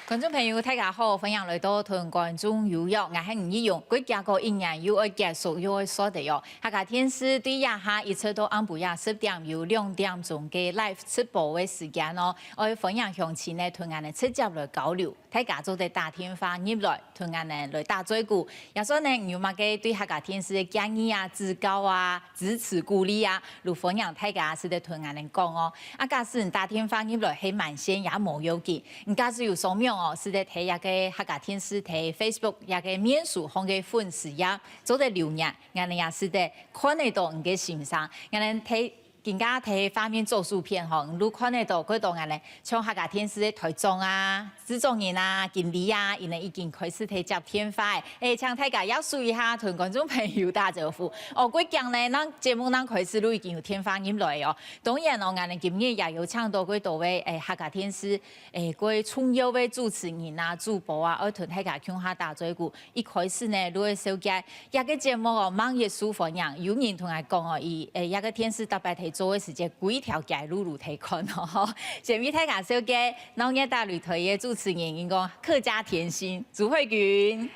观众朋友，大家好，欢迎来到同观众有约，我係吳依容。佢家個一年又會結束又會鎖地哦。客家電視對夜下一直到暗晡夜10點有2點鐘嘅 live 直播嘅時間哦。我會歡迎鄉親呢，同我哋直接來交流，大家做啲打電話入來，同我哋來打嘴鼓。有時候呢，有乜嘅對客家電視嘅建議啊、指教啊、支持鼓勵啊，如歡迎大家是得同我哋講哦。啊，假使你打電話入來係慢線也冇要緊，你假使有掃描哦，是得睇一個客家電視睇 Facebook 一個面書放嘅粉絲頁，做得留言，我哋也是得看得到你嘅欣賞，我哋睇。更加睇畫面做數片吼，你看得到嗰度眼咧，像客家電視嘅台總啊、製作人啊、經理啊，因為已經開始睇接電話。請大家要注意下，同觀眾朋友打招呼。哦，嗰講咧，咱節目咱開始都已經有電話入來哦。當然哦，眼咧今日也有請到嗰度嘅客家電視嗰重要嘅主持人啊、主播啊，我同大家傾下打嘴鼓。一開始呢，都會小姐一個節目哦，網頁數歡迎，有人同我講哦，一個電視特別睇。做嘅時間幾條街路睇看哦，前面睇下小嘅農業大擂台嘅主持人，應該客家甜心朱慧君。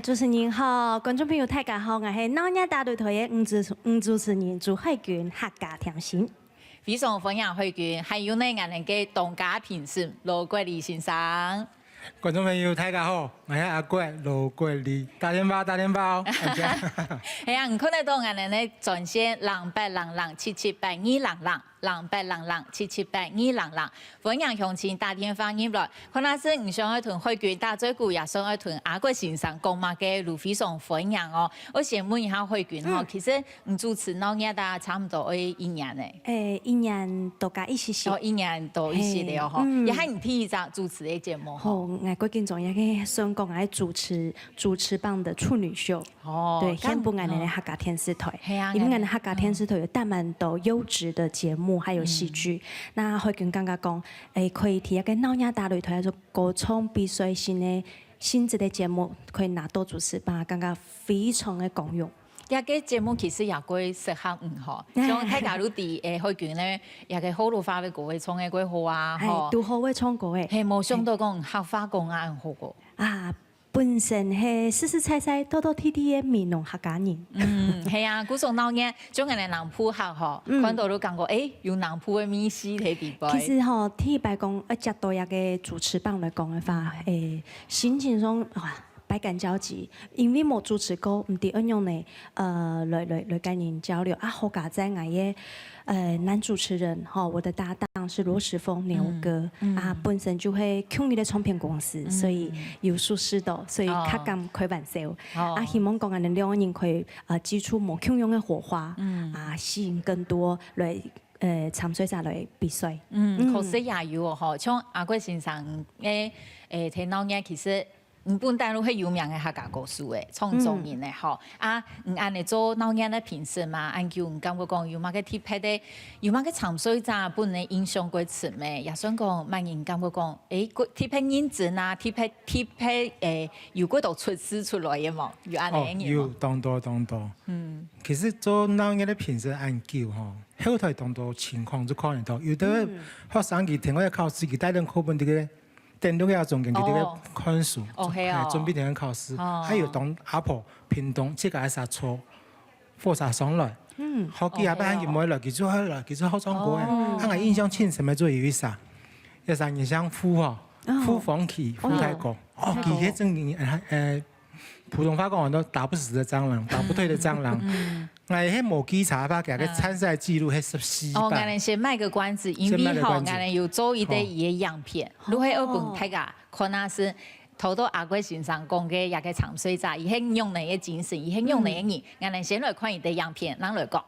主持人好，觀眾朋友大家好，我係農業大擂台嘅吳主持人朱慧君，客家甜心。非常歡迎慧君，還有呢我哋嘅當家評審羅國立先生。觀眾朋友大家好，我係阿國羅國立，打電話哦。係啊，唔看得到我哋咧專線0800778200。0800778200，歡迎鄉親打電話入來。可能是唔想去同慧君打嘴鼓，也想去同阿國先生講乜嘅，都非常歡迎哦。我先問一下慧君哦，其實你主持農業大差唔多一年咧。一年多加一些些。1年多一些了吼，也係你第一集主持嘅節目。哦，我最近仲有個想講係主持棒的處女秀。哦。對，先不我哋嘅客家電視台。係啊。因為我哋客家電視台有帶蠻多優質的節目。還有戲劇，那慧君剛剛講，可以提一個農業大擂台，就歌唱比賽性質的節目，可以拿到主持棒，感覺非常的共用。一個節目其實也幾適合吼，像大家都啲慧君咧，也個好多花嘅歌會唱嘅幾好啊，吼。都好會唱歌嘅。係冇想到講客家講啊，好過。啊。本身係實實在在、多多貼貼嘅闽南客家人。係啊，古種農業，將人哋南埔客嗬，看到都感覺有南埔嘅美食喺地方。其實吼，聽白講，接到一個主持棒來講嘅話，心情上哇百感交集，因為冇主持過，唔知點樣呢？來跟人交流啊，好家在我嘅男主持人哈，我的搭檔是羅時豐牛哥啊，本身就係創立的唱片公司，所以有熟識到，所以較敢開玩笑。啊，希望講我哋兩個人可以激出冇共用嘅火花，啊，吸引更多來參賽者來比賽。確實也有哦，吼，像阿國先生嘅睇農業其實。日本大陸係有名嘅客家歌手誒，創作人誒，吼啊！唔按你做農業嘅評審嘛，按叫唔感覺講有乜嘅特別嘅，有乜嘅參賽者本嚟印象過深咩？也想講萬人感覺講，個特別認真啊，特別有嗰度出師出來嘅嘛，有按呢有當多。其實做農業嘅評審按叫吼，後台當多情況就看得到，有啲學生佢聽我嘅考試，佢帶定課本啲嘅。電腦要總結佢哋嘅看書，準備點樣考試，還有當阿婆屏東這個係啥錯，貨啥上來，學幾下班佢冇來，佢做好唱歌嘅，我印象深什麼做有一啥，一啥人像呼風起呼太歌，佢係正普通話講都打不死的蟑螂，打不退的蟑螂。我係冇稽查吧，佢嘅參賽記錄係14版。我哋先賣個關子，因為吼，我哋有做一啲嘢樣片，如果我講大家看下是頭到阿國先生講嘅一個參賽者，伊係用你嘅精神，伊係用你嘅人，我哋先來看一啲樣片，咱來講。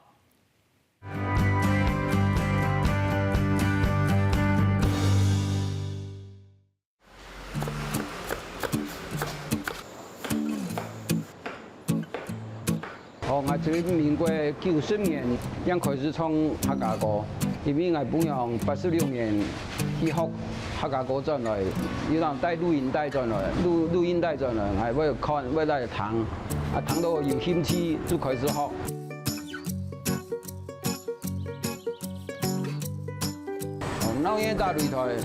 我從民國90年已經開始唱客家歌，因為我本樣86年去學客家歌轉來，有人帶錄音帶轉來，錄音帶轉來，我要看，我來彈，彈到有興趣就開始學。老爷大擂台，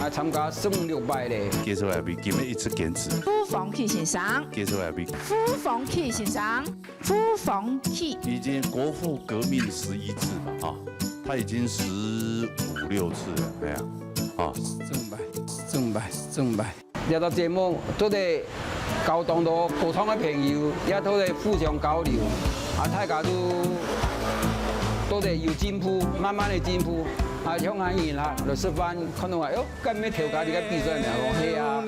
来参加1500咧。接受下面今日一直坚持。夫房去欣赏，接受下面夫房去欣赏，夫房去。已经国父革命11次嘛，他已经15、16次了，哎呀，正拜。呢個節目都係交通到各廠嘅朋友，也都係互相交流，大家都係要進步，慢慢地進步。香港人啦，嚟食飯，可能話喲，今日調價呢個比賽咪講係啊。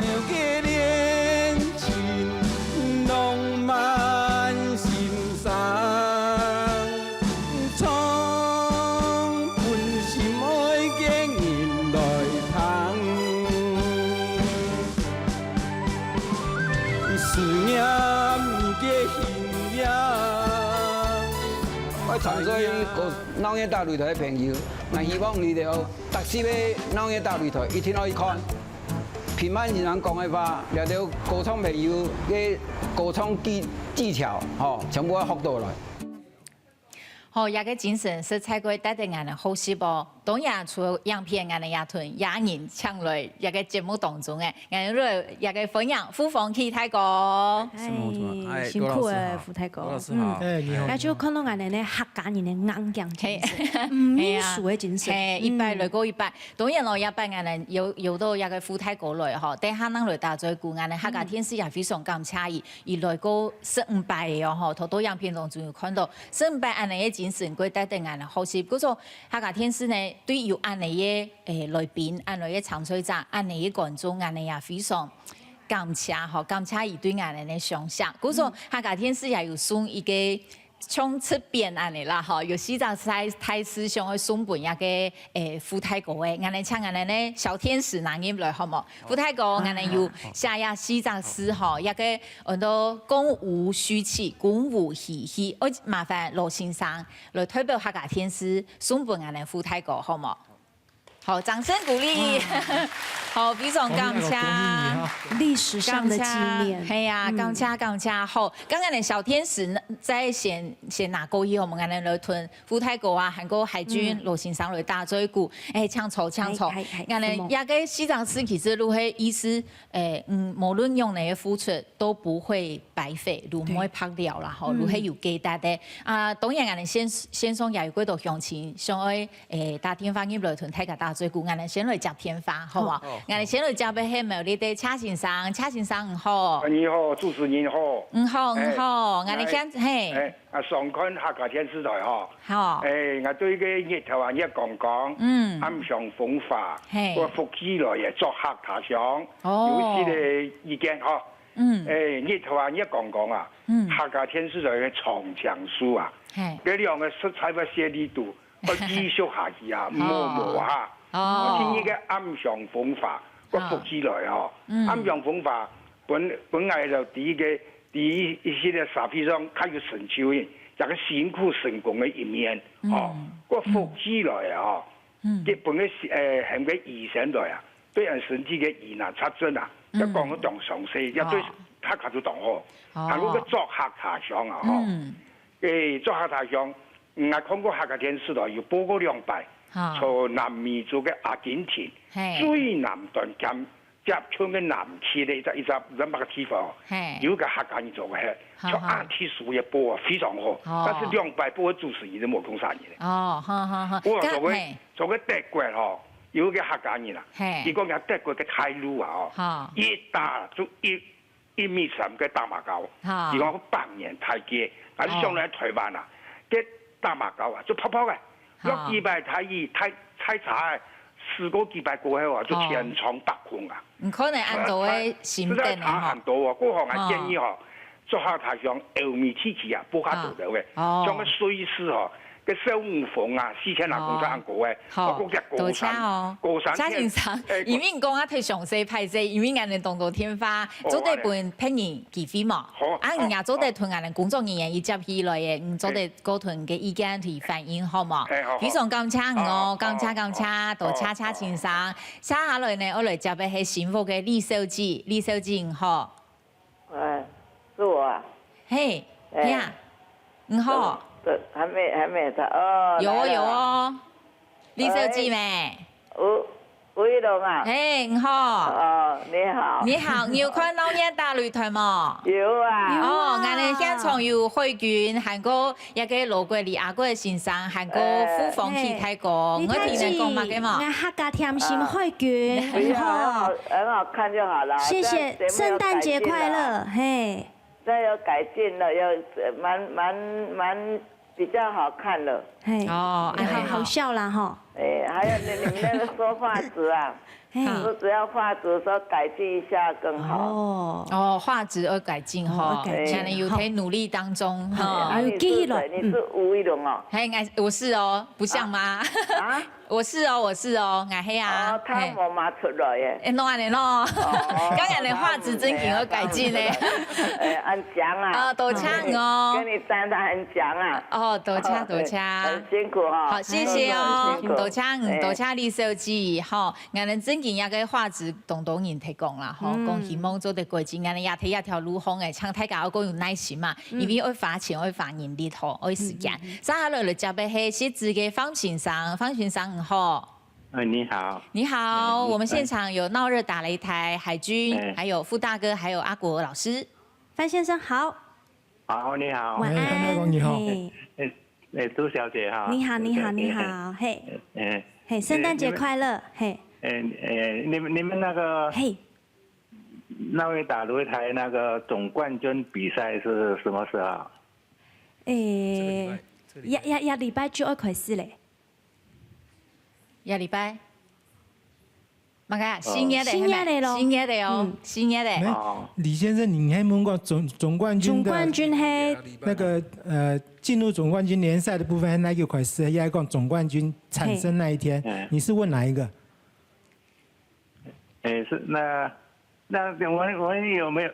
常所以個老爺大擂台嘅朋友，我希望你哋有特色嘅老爺大擂台一定可以看。平凡人講嘅話，又到歌唱朋友嘅歌唱技巧，全部學到來。好，一個精神是採過帶定眼嘅好細胞。當然，除了樣片眼嘅也同也人搶來一個節目當中嘅，眼來一個分享夫房去泰國。辛苦嘅夫泰國。那就看到眼哋呢客家人嘅硬頸精神，唔免輸嘅精神。100來個100，當然咯，100眼哋有到一個夫泰國來嗬，但係能來打最古眼哋客家天師也非常感謝伊，而來個1500嘅嗬，頭到樣片當中有看到1500眼哋嘅精神，佢帶定眼哋好似嗰種客家天師呢。對有安尼嘅來賓、安尼嘅參賽者、安尼嘅觀眾，安尼也非常感謝吼，感謝伊對安尼嘅想象。嗰種客家天師也有送一個衝出邊安尼啦，吼，有四張太師上去送本一個夫泰國嘅，安尼請安尼咧小天使拿入來好冇？夫泰國安尼有寫呀四張詩吼，一個很多公無虛氣，公無嘻嘻，我麻煩羅先生來代表客家天師送本安尼夫泰國好冇？好，掌聲鼓勵。好，非常感謝。歷史上的紀念。係啊，感謝。好，剛剛的小天使在先拿過以後，我們安尼來吞夫泰國啊，韓國海軍羅先生來打嘴鼓，搶錯。安尼一個西藏詩其實都係意思，無論用哪個付出都不會白費，都唔會拍掉啦，吼，都係有記得的。啊，當然安尼線上也有幾多鄉親想愛打電話入來吞大家打嘴鼓，安尼先來接電話，好嘛？我哋先嚟交俾係咪？你哋車先生唔好。你好，主持人好。唔好。我哋先係。上看客家電視台嗬。好。我對個日頭啊一講，暗上風化，個福氣來嘅作客他鄉，有啲嘅意見嗬。日頭啊一講啊，客家電視台嘅長江書啊，嗰兩個色彩嘅寫力度，我繼續下去啊，磨下。我聽呢個暗上風化個福氣來嗬，暗上風化本來就第一些嘅沙皮上，佢有成就嘅，一個辛苦成功嘅一面，個福氣來啊，基本嘅係個醫生來啊，對人身體嘅疑難雜症啊，一講到當上勢，一對客家都當好，係嗰個作客他鄉啊，作客他鄉，我看過客家電視台有播過2擺。從南美洲嘅阿根廷最南端咁接觸嘅南區咧，一個乜個地方，有個客家人做嘅，像阿提樹嘅播啊非常好，但是2擺播嘅主持人都冇講啥嘢咧。我做嘅德國嗬，有個客家人啊，如果有德國嘅態路啊，一打就1.3米嘅大馬狗，如果100年太極，但係上來台灣啊，嘅大馬狗啊就泡泡嘅。6幾百太差，4個幾百過後啊，就千瘡百孔啊！唔可能按到嘅心定啊！差很多啊！嗰行我建議嗬，做下太上歐米天氣啊，播下度到嘅，將個水師嗬，個小五鳳啊，4000拿公山過嘅，我講隻過山先生，因為講啊，睇詳細派啫，因為人哋動到天花，做得本聘人機會嘛，人家做得同人哋工作人員一接起來嘅，做得嗰團嘅意見同反映好嘛？非常感謝我，感謝，多謝先生。接下來呢，我來接嘅係幸福嘅李小姐唔好。是我啊。嘿，呀，唔好。還沒他哦。有哦，李小姐咩？吴一龙啊。嘿，你好。哦，你好。你好，你有看老年大擂台冇？有啊。哦，我哋現場有慧君，韓國一個羅國李阿國先生，韓國傅鳳琪泰國，我聽人講乜嘅嘛？我客家甜心慧君，很好看就好了。謝謝，聖誕節快樂，嘿。這有改進了，有蠻比較好看了。嘿，哦，好笑啦哈。還有你們那個說話質啊。說只要畫質說改進一下更好。哦，畫質要改進哈，現在有喺努力當中哈。你是吳一龍哦？嘿，我是哦，不像嗎？啊？我是哦，我係啊。哦，他冇馬出來耶。誒，喏安尼喏，剛才你畫質真係要改進咧。很強啊。哦，多謝哦。跟你站得很強啊。哦，多謝。很辛苦哈。好，謝謝哦，多謝李小姐，吼，我哋真件一個畫質當人提供啦，吼，講希望做得改進，我哋也睇一條路行嘅，請大家要講有耐心嘛，因為要花錢，要花人力，吼，要時間。接下來就俾係寫字嘅方先生，好。你好。你好，我們現場有鬧熱打擂台、海軍，還有傅大哥，還有阿國老師。范先生好。好，你好。晚安。你好。杜小姐哈。你好，嘿。嘿，聖誕節快樂，嘿。你們那個。嘿。那位打擂台那個總冠軍比賽是什麼時候？一禮拜就要開始嘞。一禮拜，乜嘅？新year咯，新year嘞。李先生，你還問過總冠軍？總冠軍係那個進入總冠軍聯賽的部分，那個開始要講總冠軍產生那一天，你是問哪一個？是那我有沒有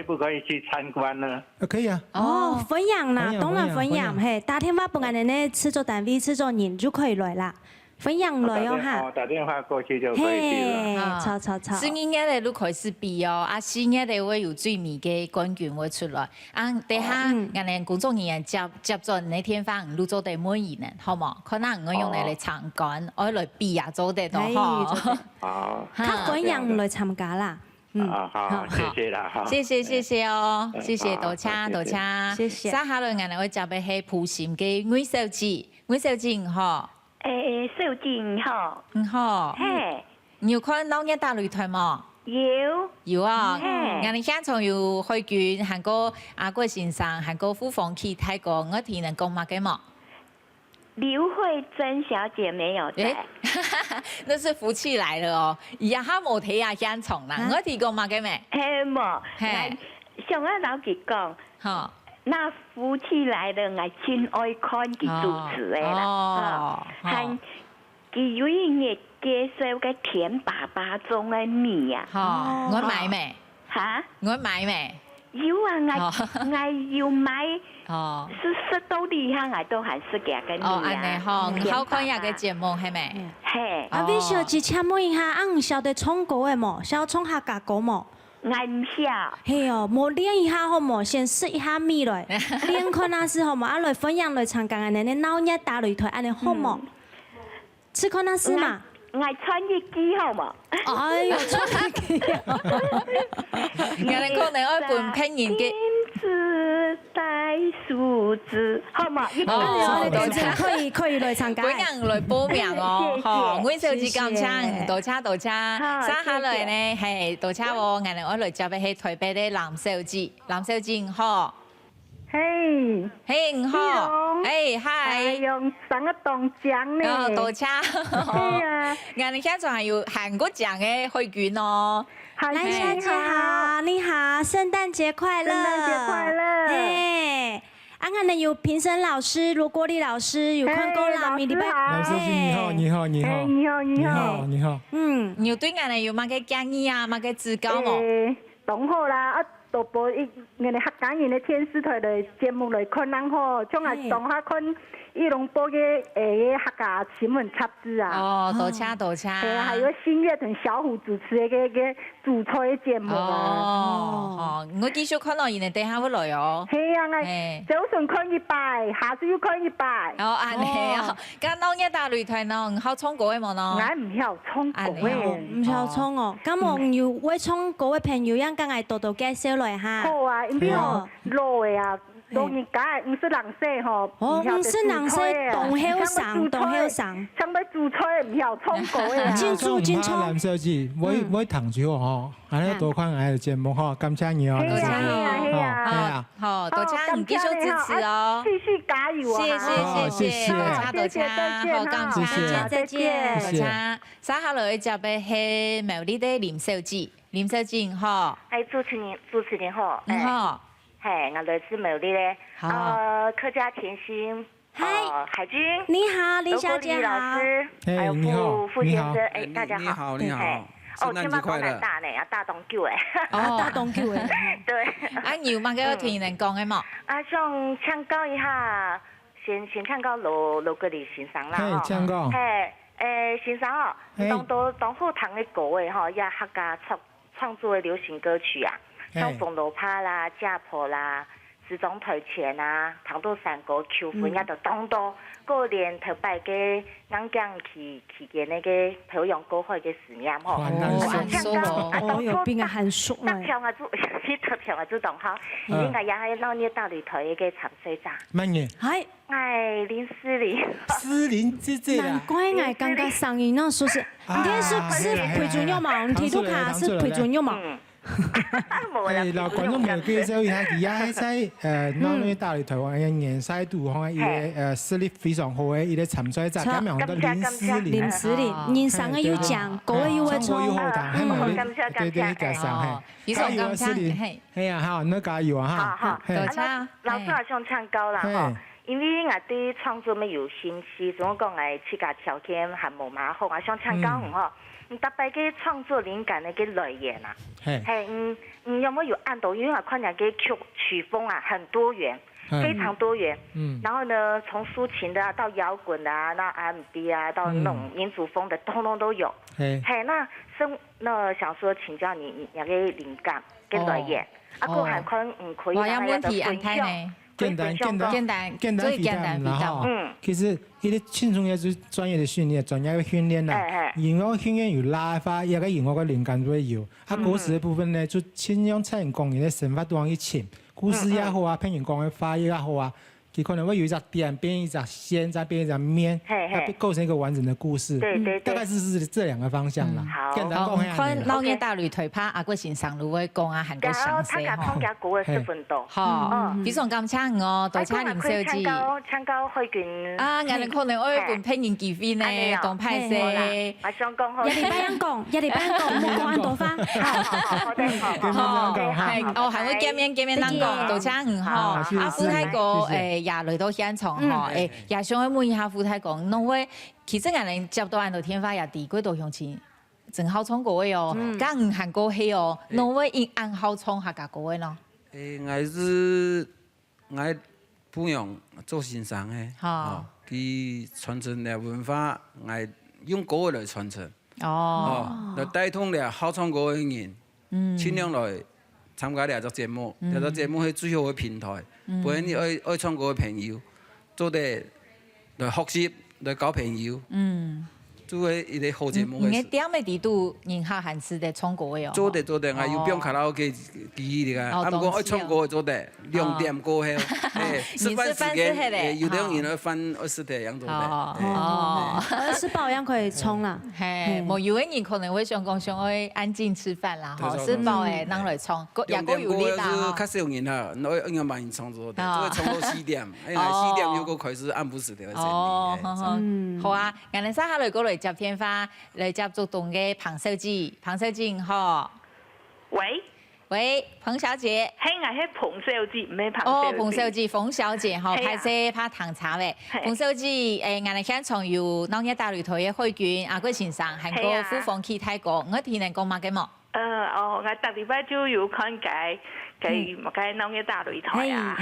不可以去參觀呢？可以啊。哦，分享啦，當然分享，嘿，打電話幫我哋呢製作單位、製作人就可以來啦。分享來哦哈，打電話過去就可以去了。錯。新年嘅都開始比哦，啊新年嘅會有最美嘅冠軍會出來。啊，等下我哋工作人員接咗那天翻錄做得滿意呢，好冇？可能我用嚟參觀，我來比啊做得到好。好。他分享來參加啦。好，謝謝啦，好。謝謝哦，謝謝多謝。謝謝。接下來我哋會接嘅係蒲縣嘅魏小姐，好。小姐你好。你好。嘿。你有看老年大擂台冇？有啊。我哋現場有慧君、韓國阿國先生、韓國傅鳳琪泰國，我聽人講乜嘅冇？劉慧珍小姐沒有在。那是福氣來了哦，而家哈冇睇下現場啦，我聽講乜嘅咩？冇。上個老姐講。好。那福氣來了，我真愛看佢主持的啦，還佢有一日介紹個田爸爸種的米啊，我買咩？嚇？我買咩？有啊，我要買，是到厲害，我都還是夾個米啊。安尼好看一個節目係咪？係。阿魏小姐，請問一下，唔曉得唱歌嘅冇？曉唱客家歌冇？我唔曉。係哦，冇練一下好冇？先試一下咪來，練看下試好冇？啊來分享來參加安尼鬧熱打擂台安尼好冇？試看下試嘛。我穿越機好冇？哎呦，穿越機！我哋可能愛本拼音嘅。帶數字好冇？可以來參加。本人來報名哦，好，魏小姐咁請，多謝。接下來呢係多謝我哋我來接嘅係台北嘅藍小姐好。嘿，你好，嗨，用上個當獎呢？多謝。係啊，我哋現在還有韓國獎嘅慧君哦。來小姐好，你好，聖誕節快樂！聖誕節快樂！嘿，我哋有評審老師羅國立老師，有看過啦，米禮拜。老師你好。你好。你有對我哋有乜嘅建議啊？乜嘅指教冇？當好啦，都播我哋客家人嘅電視台嘅節目來看人好，像係當下看伊拢播嘅客家新闻插枝啊。哦，多謝。对啊，还有新月同小虎主持嘅主菜嘅節目啊。哦，我繼續看到伊哋等下會來哦。係啊，我早上看一擺，下晝又看一擺。哦，安尼哦，咁當日大擂台呢，好唱歌嘅冇呢？我唔曉唱歌嘅，唔曉唱哦。咁我要會唱歌嘅朋友，應該係多多介紹來下。好啊，因為我老嘅啊。老人家唔是人說吼，唔是人說，當後生，唱要煮菜唔曉唱歌嘅。真唱。藍小姐，我唐住吼，安尼多看我嘅節目吼，感謝你哦。係啊，好，多謝你繼續支持哦。繼續加油啊！謝謝，多謝，好，感謝，再見，多謝。接下來接嘅係苗栗的林小姐，好。係主持人好。好。嘿，我來自苗栗咧，客家甜心，海軍，你好，李小姐好，還有傅先生，大家好，你好，哦，今晚講南大呢，啊大東九誒，大東九誒，對，啊有乜嘅聽人講嘅冇？啊想唱高一下，先唱高羅個嚟欣賞啦，嘿，唱高，嘿，欣賞哦，當後堂嘅歌誒吼，也客家創作嘅流行歌曲啊。像鳳樓趴啦、家婆啦、時裝台前啊、糖豆山歌、秋分也都當多，過年頭擺嘅啱講去嘅那個培養歌會嘅事業吼。哦，有邊個很熟啊？特別我主動哈，應該也係老年大擂台嘅參賽者。乜嘢？係。林思玲。思玲姐姐啦。難怪我剛剛上映那說是，你睇是裴准佑嘛？你睇到卡是裴准佑嘛？誒，嗱，觀眾朋友介紹一下，而家喺老年大擂台灣嘅聯賽度，可能伊個實力非常好嘅，伊個參賽者咁樣嘅林思玲，人生嘅有獎，歌嘅有會唱，對，加上係，加油啊，思玲，係啊，好，你加油啊，哈，多謝。老師也想唱高啦，吼。因為我對創作沒有心思，總講我自家條件還冇嘛好，我想唱高唔好。特別嘅創作靈感嘅來源啊，係有冇有按到？因為我看人嘅曲風啊，很多元，非常多元。然後呢，從抒情的到搖滾啊，到 R&B 啊，到那種民族風的，通通都有。那想說請教你個靈感嘅來源，啊，個還可以讓我的分享。簡單啦哈，其實伊啲輕鬆也是專業的訓練，專業的訓練啦。音樂訓練有拉法，一個音樂嘅靈感都會有。啊，故事嘅部分呢，就盡量參與講人嘅生活當中去潛，故事也好啊，譬如講嘅花也好啊。佢可能會有一隻點變一隻線，再變一隻面，它構成一個完整的故事。對，大概是這兩個方向啦。好，看老年大擂台拍阿個先生如會講啊，韓國詳細吼。好，非常感謝我，多謝林小姐。唱高開卷。啊，我哋可能愛換配人機會呢，當拍攝。我想講好。一禮拜講，唔好講很多番。好，係，還會見面難講，多謝你吼。阿夫太哥也來到現場吼，也想問一下夫太講，因為其實我哋接到按到天花也地幾度向前，真好唱歌嘅哦，咁唔韓國戲哦，因為因按好唱客家歌嘅咯。我不用做欣賞嘅，佢傳承嘅文化，我用歌來傳承，來帶動嚟好唱歌嘅人，盡量來參加呢個節目，呢個節目係最好嘅平台。俾你愛唱歌嘅朋友，做啲來學習，來交朋友，做係一啲好節目嘅事。你點嘅地度，人下閒時嚟唱歌嘅哦。做啲，我要變卡拉 OK 機嚟㗎。啱講愛唱歌做啲2點過後，吃飯時間有啲人去瞓20點樣做啲。吃飽樣可以衝啦。係，冇有嘅人可能會想講想去安靜吃飯啦，嗬，吃飽誒，能來唱，也夠有力啦。較少人啊，我慢唱做啲，做唱到4點，4點又個開始按不時條線。好啊，我哋三下嚟過嚟接天花，嚟接觸動嘅彭小姐，好。喂，彭小姐。係我係彭小姐，唔係彭小姐。哦，彭小姐，馮小姐，嗬，拍攝拍糖茶嘅。彭小姐，我哋現場有老年大擂台嘅開卷，阿貴先生，韓國夫房期泰國，我聽人講乜嘅冇？我特禮拜就有看解佢莫該當嘅大擂台啊，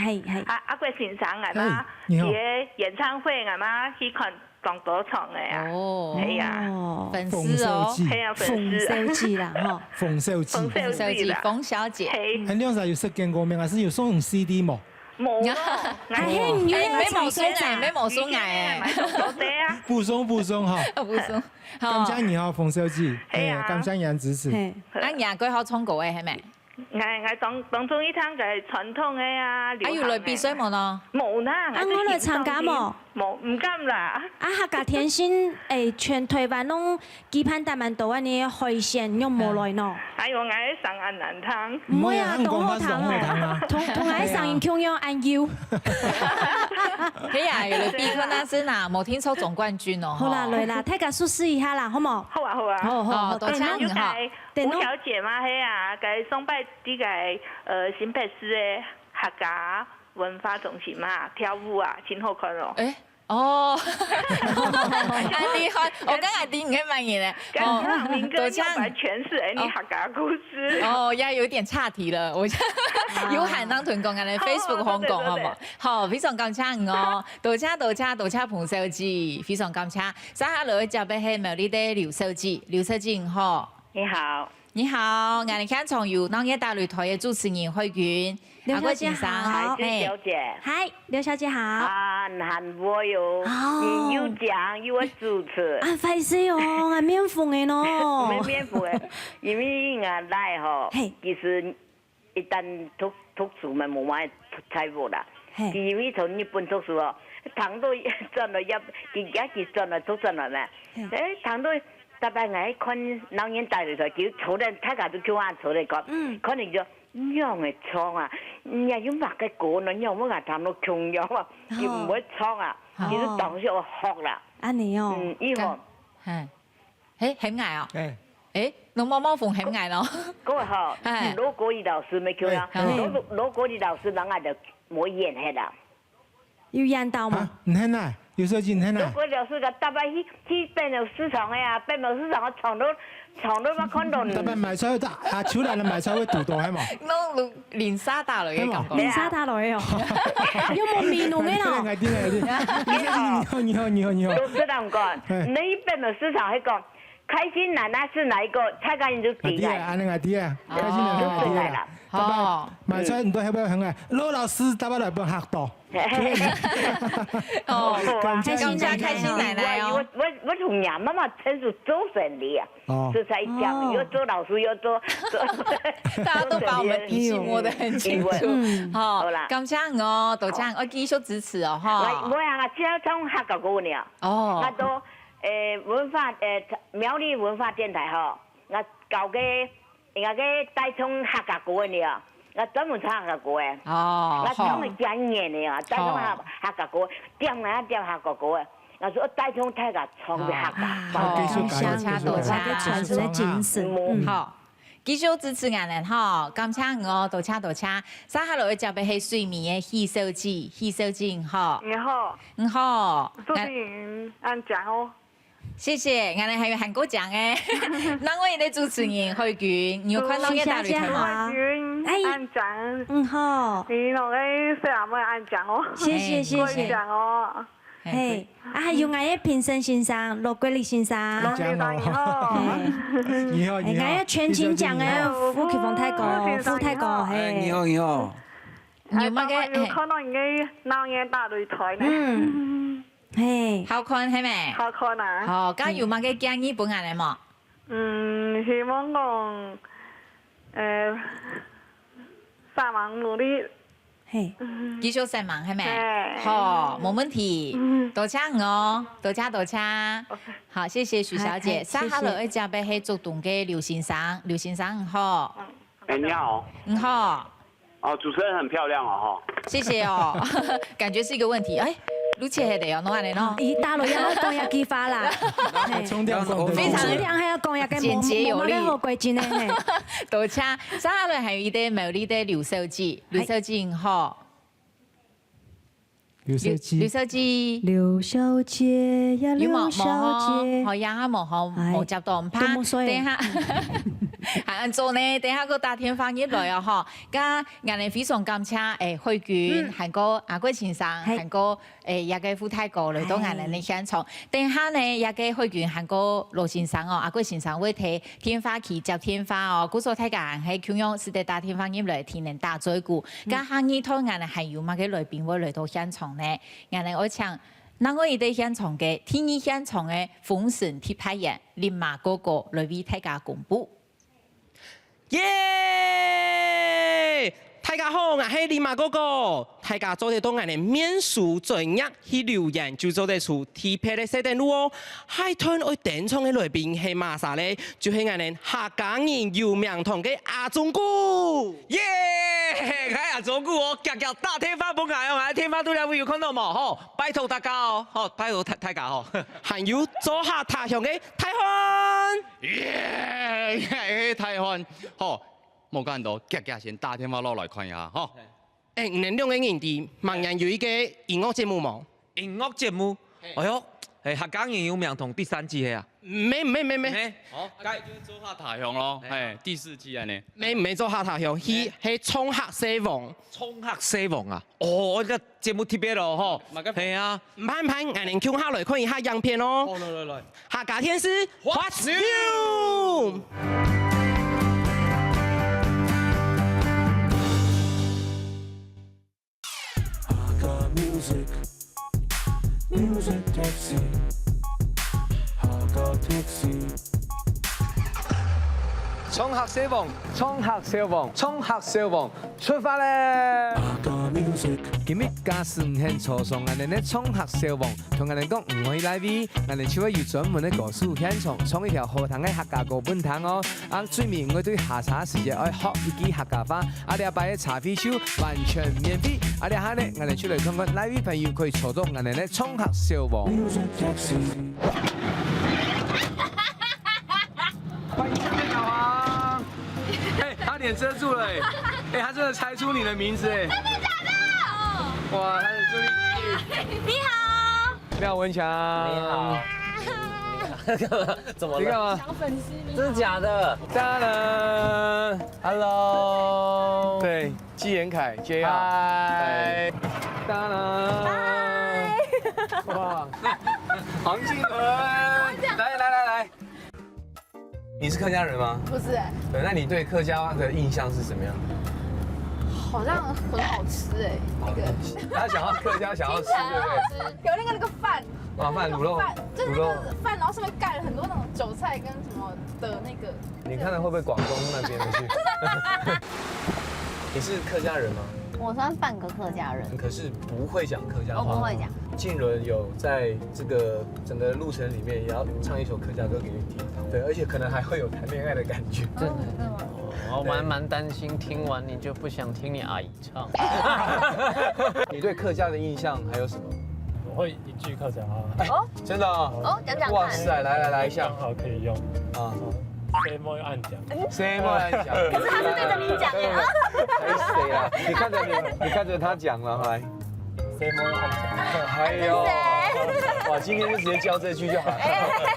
阿個先生係嘛，佢嘅演唱會係嘛，去看當多場嘅啊，係啊，粉絲哦，係啊，粉絲啦，嗬，馮小姐，馮小姐，係兩陣要識見過面，還是要送 CD 冇？冇啊，係唔要咩冇送藝，咩冇送藝誒，不送哈，不送，感謝你哈，馮小姐，感謝你支持。阿爺佢好唱歌嘅係咪？我當中呢趟就係傳統嘅啊，阿要來比賽冇咯？冇啦，我來參加冇？冇，唔敢啦。客家天星全台灣攏舉辦大蠻多安尼海鮮，用冇來喏。還有我上安南湯。唔會啊，東河湯啊，同我上營強樣安腰。係啊，要來比佢那是哪？冇聽說總冠軍哦。好啦，來啦，大家試試一下啦，好冇？好啊。好，多謝你哈。吳小姐嘛，係啊，佢崇拜啲個新北市嘅客家文化中心嘛，跳舞啊，真好看哦。哦，太厲害！我剛才聽你嘅反應咧，多謝來詮釋你客家故事。哦，也有點岔題了，我有閒當團講嘅 Facebook 香港好冇？好，非常感謝我，多謝彭小姐，非常感謝。接下來就俾係苗栗的劉小姐，劉小姐你好。你好，我哋看從有當日大擂台嘅主持人許願，劉小姐好，劉小姐，嗨，劉小姐好。很我喲，你有獎有我主持。費事哦，我免付嘅咯。免付嘅，因為我來吼，其實一旦讀書咪冇乜財務啦。因為從日本讀書哦，堂都賺了一，而家佢賺了都賺了咩？堂都。特別我看老人大擂台，叫坐咧，大家都叫我坐嚟講，可能就樣嘅唱啊，又要畫嘅歌呢，又冇人彈到重樣啊，又唔會唱啊，其實當時我學啦。安尼哦，以後係，很矮啊，農媽媽鳳很矮咯。嗰個嗬，攞國語老師咪叫呀，攞國語老師，人家就冇演戲啦。要演到嘛？唔聽啊！有時候真係如果就是個大伯去變咗市場嘅呀，變咗市場我唱到我看到。特別賣菜得啊，潮嚟賣菜會讀到係嘛？攞連沙打來嘅感覺。連沙打來哦，有冇面濃嘅啦？你好。都知道唔講，你變咗市場喺講。開心奶奶是哪一個？蔡家人就第來。阿啲啊，開心奶奶啲啦。哦，賣菜唔多係咪響啊？羅老師打返來幫客多。哦，開心奶奶哦。我從娘媽媽親自做生意啊，就才講要做老師要做。大家都把我們底細摸得很清楚。好啦，感謝我，多謝我繼續支持哦，哈。我啊，只要唱客家歌呢。哦。我都。文化苗栗文化電台嗬，我搞嘅帶唱客家歌嘅呢，我專門唱客家歌嘅。哦，我唱嘅專業呢啊，帶唱客家歌，點客家歌嘅，我說帶唱大家唱嘅客家。多謝，傳承嘅精神。好，繼續支持我哋嗬，感謝我，多謝。接下來就俾係睡眠嘅許小姐，好。你好。祝你安獎哦。謝謝，我哋係韓國獎嘅，那我哋主持人許娟，你有看到嘅大擂台嗎？許娟，安獎。好。你那個細阿妹安獎哦。謝謝。獎哦。係，還有我嘅評審先生羅桂麗先生。羅先生你好。你好。我嘅全勤獎嘅傅啟峰太哥，傅太哥係。你好。有乜嘅？有看到人嘅老人大擂台呢？係，好看係咪？好看啊！好，咁有乜嘅建議本人嚟冇？希望講上網努力。係，繼續上網係咪？好，冇問題。多謝我，多謝。好，謝謝許小姐。接下來就俾係做動嘅劉先生，劉先生好。你好。你好。哦，主持人很漂亮哦，哈。謝謝哦，感覺是一個問題，錄起係地哦，弄下嚟咯。咦，大陸有冇講一句話啦？非常靚係講一個簡潔有力。好貴賤咧，多謝。接下來係一啲苗栗的劉小姐，劉小姐好。劉小姐呀，劉小姐。好呀，冇接到唔怕。等下。按做呢，等下个打电话入来哦吼，咁我哋非常感谢慧君，还个阿贵先生，还个一个副太哥来到我哋嘅现场。等下呢，一个慧君还个罗先生哦，阿贵先生会提天花去接天花哦，古所睇嘅係咁樣，是得打電話入嚟聽人打嘴鼓。咁下呢套我哋係有乜嘅來賓會嚟到現場呢？我哋我請。那我哋喺現場嘅天意現場嘅封神鐵牌人林馬哥哥來為大家公布。耶！大家好，我係林馬哥哥。大家做得到我哋面書專業去留言，就做得出鐵牌嘅設定路哦。海豚愛電廠嘅來賓係馬啥咧？就係我哋客家人有名堂嘅阿忠姑。耶！睇阿忠姑哦，日日打天花板啊！我喺天花都有有看到冇？吼，拜託大家哦，好，拜託大家哦。還有做下他鄉嘅大漢。耶！大漢，好。冇間到，日日先打電話落來看一下，嗬。誒，你兩個人哋盲人有一個音樂節目冇？音樂節目？哎呦，客家人有名堂第3季係啊？沒。哦，該就做下他鄉咯，係第4季啊呢。沒做下他鄉，係衝客西王。衝客西王啊？哦，個節目特別咯，嗬。係啊。唔怕，我哋跳下來看一下樣片咯。好，來。客家天師 ，What's new？Music taxi, Haga taxi。衝客小王，衝客小王，出發咧！今日假使唔肯坐上我哋嘅衝客小王，同我哋講唔可以拉 V， 我哋就會有專門嘅歌手現場創一條好聽嘅客家歌本堂哦。最面我對下茶時日愛學一記客家話，哋擺喺茶飛show完全免費。哋下咧，我哋出嚟看看拉 V 朋友可以坐到我哋嘅衝客小王。他臉遮住了他真的猜出你的名字真的假的？哇，他很注意你。你好，廖文強。你好。怎麼了？你幹嘛？小粉絲。真的假的？當然。Hello。對，紀言凱 JR。嗨。當然。哇，黃靖倫。來。你是客家人嗎？不是对，那你对客家的印象是什么样？好像很好吃那个。他想要客家，想要吃，对不对？有那个饭。饭卤肉。就是那个饭，然后上面盖了很多那种韭菜跟什么的那个。你看的会不会广东那边的去？你是客家人吗？我算半个客家人，可是不会讲客家话。我不会讲。靖伦有在这个整个路程里面也要唱一首客家歌给你听，对，而且可能还会有谈恋爱的感觉。真的吗？我蛮担心，听完你就不想听你阿姨唱。你对客家的印象还有什么？我会一句客家话。哦，真的哦，讲看。哇塞，来一下，刚好可以用啊。谁莫按讲？谁莫按讲？可是他是对着你讲耶。还是谁啊？你看着他讲了，来。谁莫按讲？还有，哇，今天就直接教这句就好了。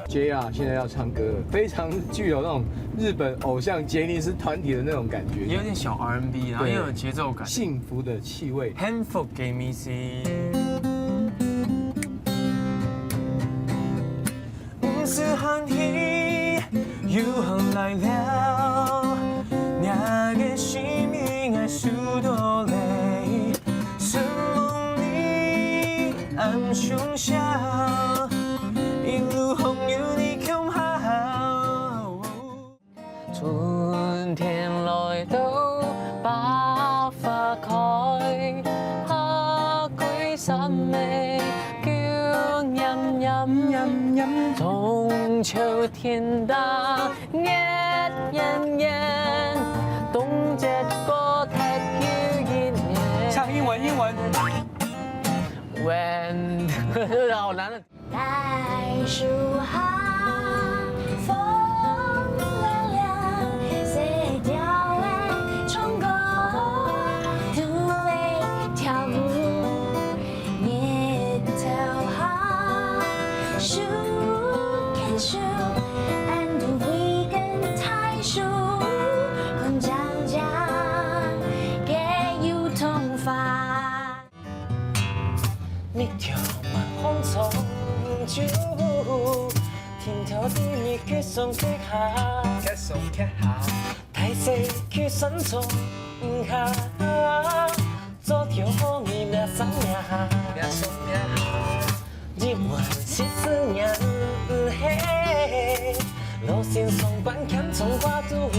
JR 现在要唱歌了，非常具有那种日本偶像杰尼斯团体的那种感觉，有点小 R&B， 然后又有节奏感，幸福的气味。幸福嘅意思。唔是寒天，又寒來了，那個心應該數多累。暗中笑，一路紅有你共好。春天來到，百花開，夏季十味叫飲，冬秋天大熱，冬節過太叫熱。唱英文。When 好難的。袋鼠好，風涼涼，誰掉來衝過，土味跳舞，年頭好，樹看樹，and we 跟太樹。到底你去送客下，太细去选错唔下，做条好你命送命下，日晚是思念唔黑，路线上关欠从花度，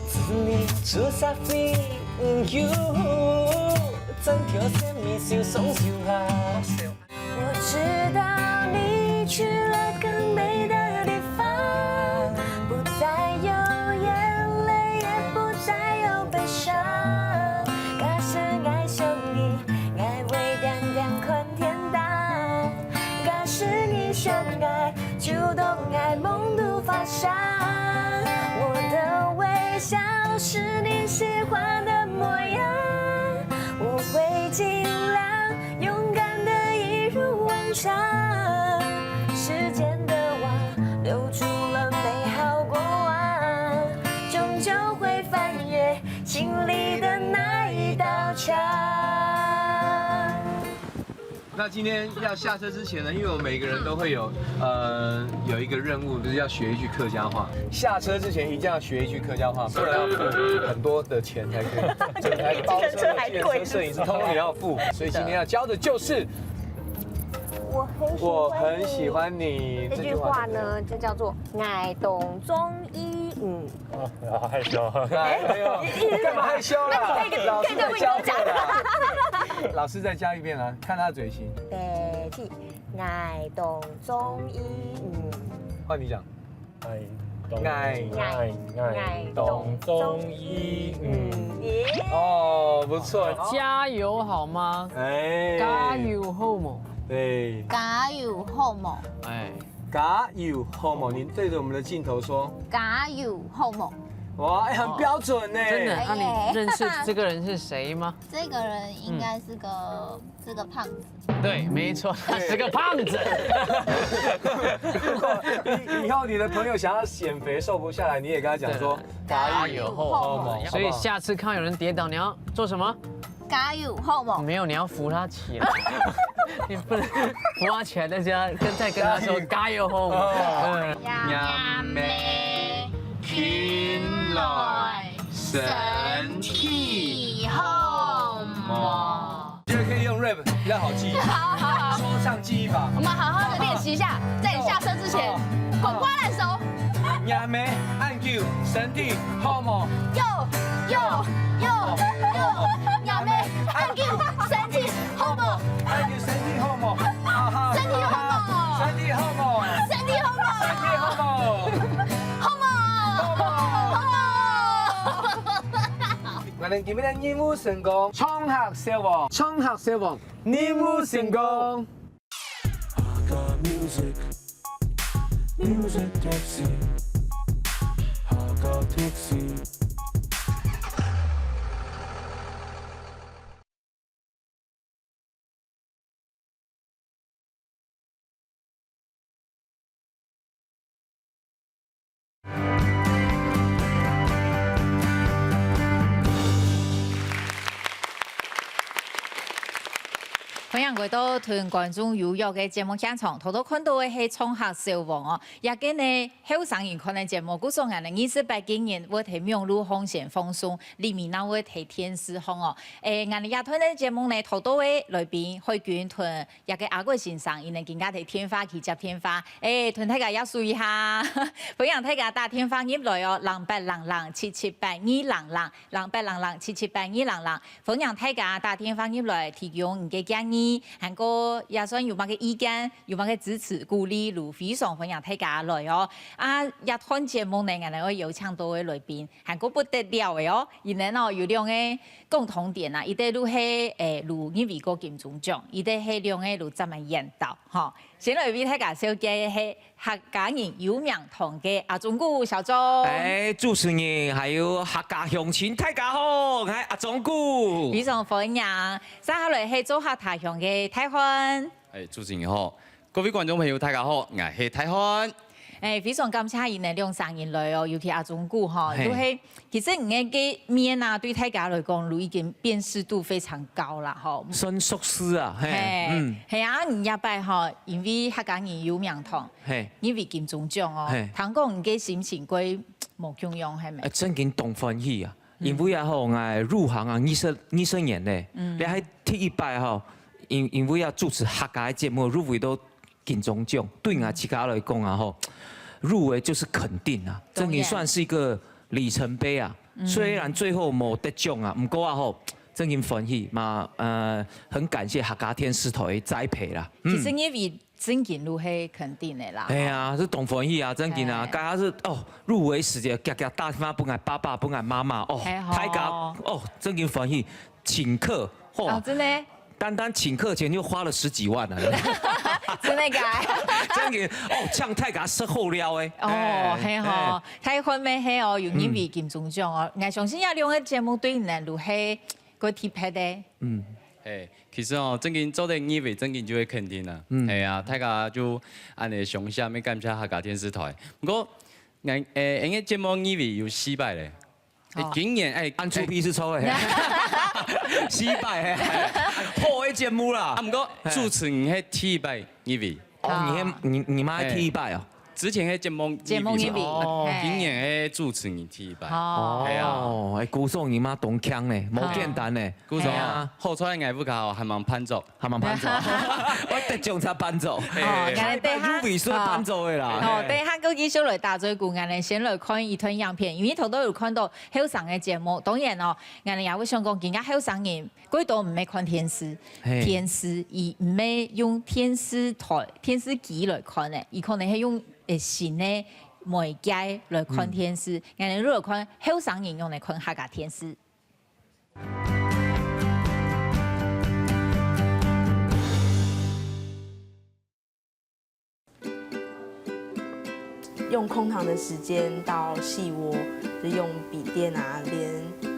自你出煞飞唔有，整条线咪受伤受下。我知道你去了更美的地方，不再有眼泪，也不再有悲伤。假使爱上你，爱会点点看天堂。假使你相爱，就都爱梦都发sáng。我的微笑是你喜欢的模样，我会尽量勇敢的一如往常。时间的网留住了美好过往，终究会翻越心里的那一道墙。那今天要下车之前呢，因为我们每个人都会有一个任务，就是要学一句客家话。下车之前一定要学一句客家话，不然要付很多的钱才可以。整台包车、电车、摄影师通通也要付。所以今天要教的就是我很喜欢你这句话呢，就叫做爱动中医好害羞。干嘛害羞啦？老师在教讲啦。老师再教一遍啊，看他的嘴型。对，去爱动中医换你讲。爱动中医哦，不错。加油好吗？哎，加油好冇？对，加油好冇？哎，加油好冇？您对着我们的镜头说。加油好冇？哇，很标准呢。真的？那你认识这个人是谁吗？这个人应该是个胖子。对，没错，他是个胖子。如果以后你的朋友想要减肥瘦不下来，你也跟他讲说加油好冇？所以下次看到有人跌倒，你要做什么？加油好冇？没有，你要扶他起来。你不能扶他起来，再跟他说加油好冇？呀妹群来身体好冇？觉得可以用 rap 比较好记忆。好，说唱记忆法。我们好好的练习一下，在你下车之前，滚瓜烂熟。呀妹按 Q 身体好冇？呀妹按 Q 身体好冇？按 Q 身体好冇？身体好冇？身体好冇？身体好冇？身体好冇？我哋今日嘅任務成功，衝客小王，衝客小王，任務成功。Music taxi, Hakka taxi. 欢迎回到团观众有约嘅节目现场，头看到嘅系冲客小王哦，也跟呢后生人看嘅节目，古说人哋28几年我睇明路红线放松，里面那我睇天使风哦，人哋也团嘅节目呢，头多嘅来宾海军团，也嘅阿贵先生，因哋更加睇天花去接天花，团大家也注意下，欢迎大家打电话入来哦，0800778200，0800778200，欢迎大家打电话入来提供你嘅建议。韩国也算有乜嘅意見，有乜嘅支持鼓勵，如非常歡迎大家來哦。一看節目呢，我哋會有請到嘅來賓，韓國不得了嘅哦。因為有兩個共同點啊，一啲都係如因為個金鐘獎，一啲係兩個如怎麼引導，嗬。先來為大家紹介係客家人有名堂嘅阿忠古小忠。主持人還有客家鄉親大家好，我係阿忠古。非常歡迎，接下來係做客他鄉嘅泰寬。主持人好，各位觀眾朋友大家好，我係泰寬。非常感謝伊哋兩三年來哦，尤其阿中古吼，都係其實你嘅面啊，對大家來講都已經辨識度非常高啦，吼。新宿師啊，係啊，你一擺吼，因為客家人有名堂，因為金鐘獎哦，聽講你嘅心情會無強樣係咪？真緊動歡喜啊！因為啊吼，我入行啊20年咧，你喺第一擺吼，因為要主持客家嘅節目，入圍到金鐘獎，對我自家來講啊吼，入圍就是肯定啊，真緊算是一個里程碑啊。雖然最後冇得獎啊，唔過啊吼，真緊歡喜嘛，很感謝客家電視台嘅栽培啦。其實因為真緊都係肯定的啦。係啊，是動歡喜啊，真緊啊，家下是哦入圍時節，夾夾大媽本來爸爸本來媽媽哦，大家哦真緊歡喜，請客哦，真的。單請客錢就花了10幾萬啊！真的假？真嘅哦，唱太假失好料誒！哦，係吼，太歡咩係哦，有因為金鐘獎哦，我相信有兩個節目對人都係個貼拍的。其實哦，真緊做得因為真緊就會肯定啦。係啊，大家就按你上下面感謝客家電視台。不過，因個節目因為有失敗咧。竟然按出屁是錯嘅，失敗係破嘅節目啦。唔過主持人係第一擺因為，你媽係第一擺哦。之前嘅節目因為，竟然係主持人第一擺。係啊，鼓頌你媽動腔咧，冇簡單咧。鼓頌啊，好彩藝不教，係忙伴奏，我得獎才伴奏。入圍所伴奏嘅啦。哦，等下個繼續來打嘴鼓，我哋先來看一段影片，因為頭都有看到後生嘅節目，當然哦，我哋也會想講，而家後生人幾多唔係看電視，電視而唔係用電視台、電視機來看嘅，而可能係用新嘅媒介來看電視。我哋如果看後生人用嚟看客家電視。用空堂的時間到細窩，就用筆電啊，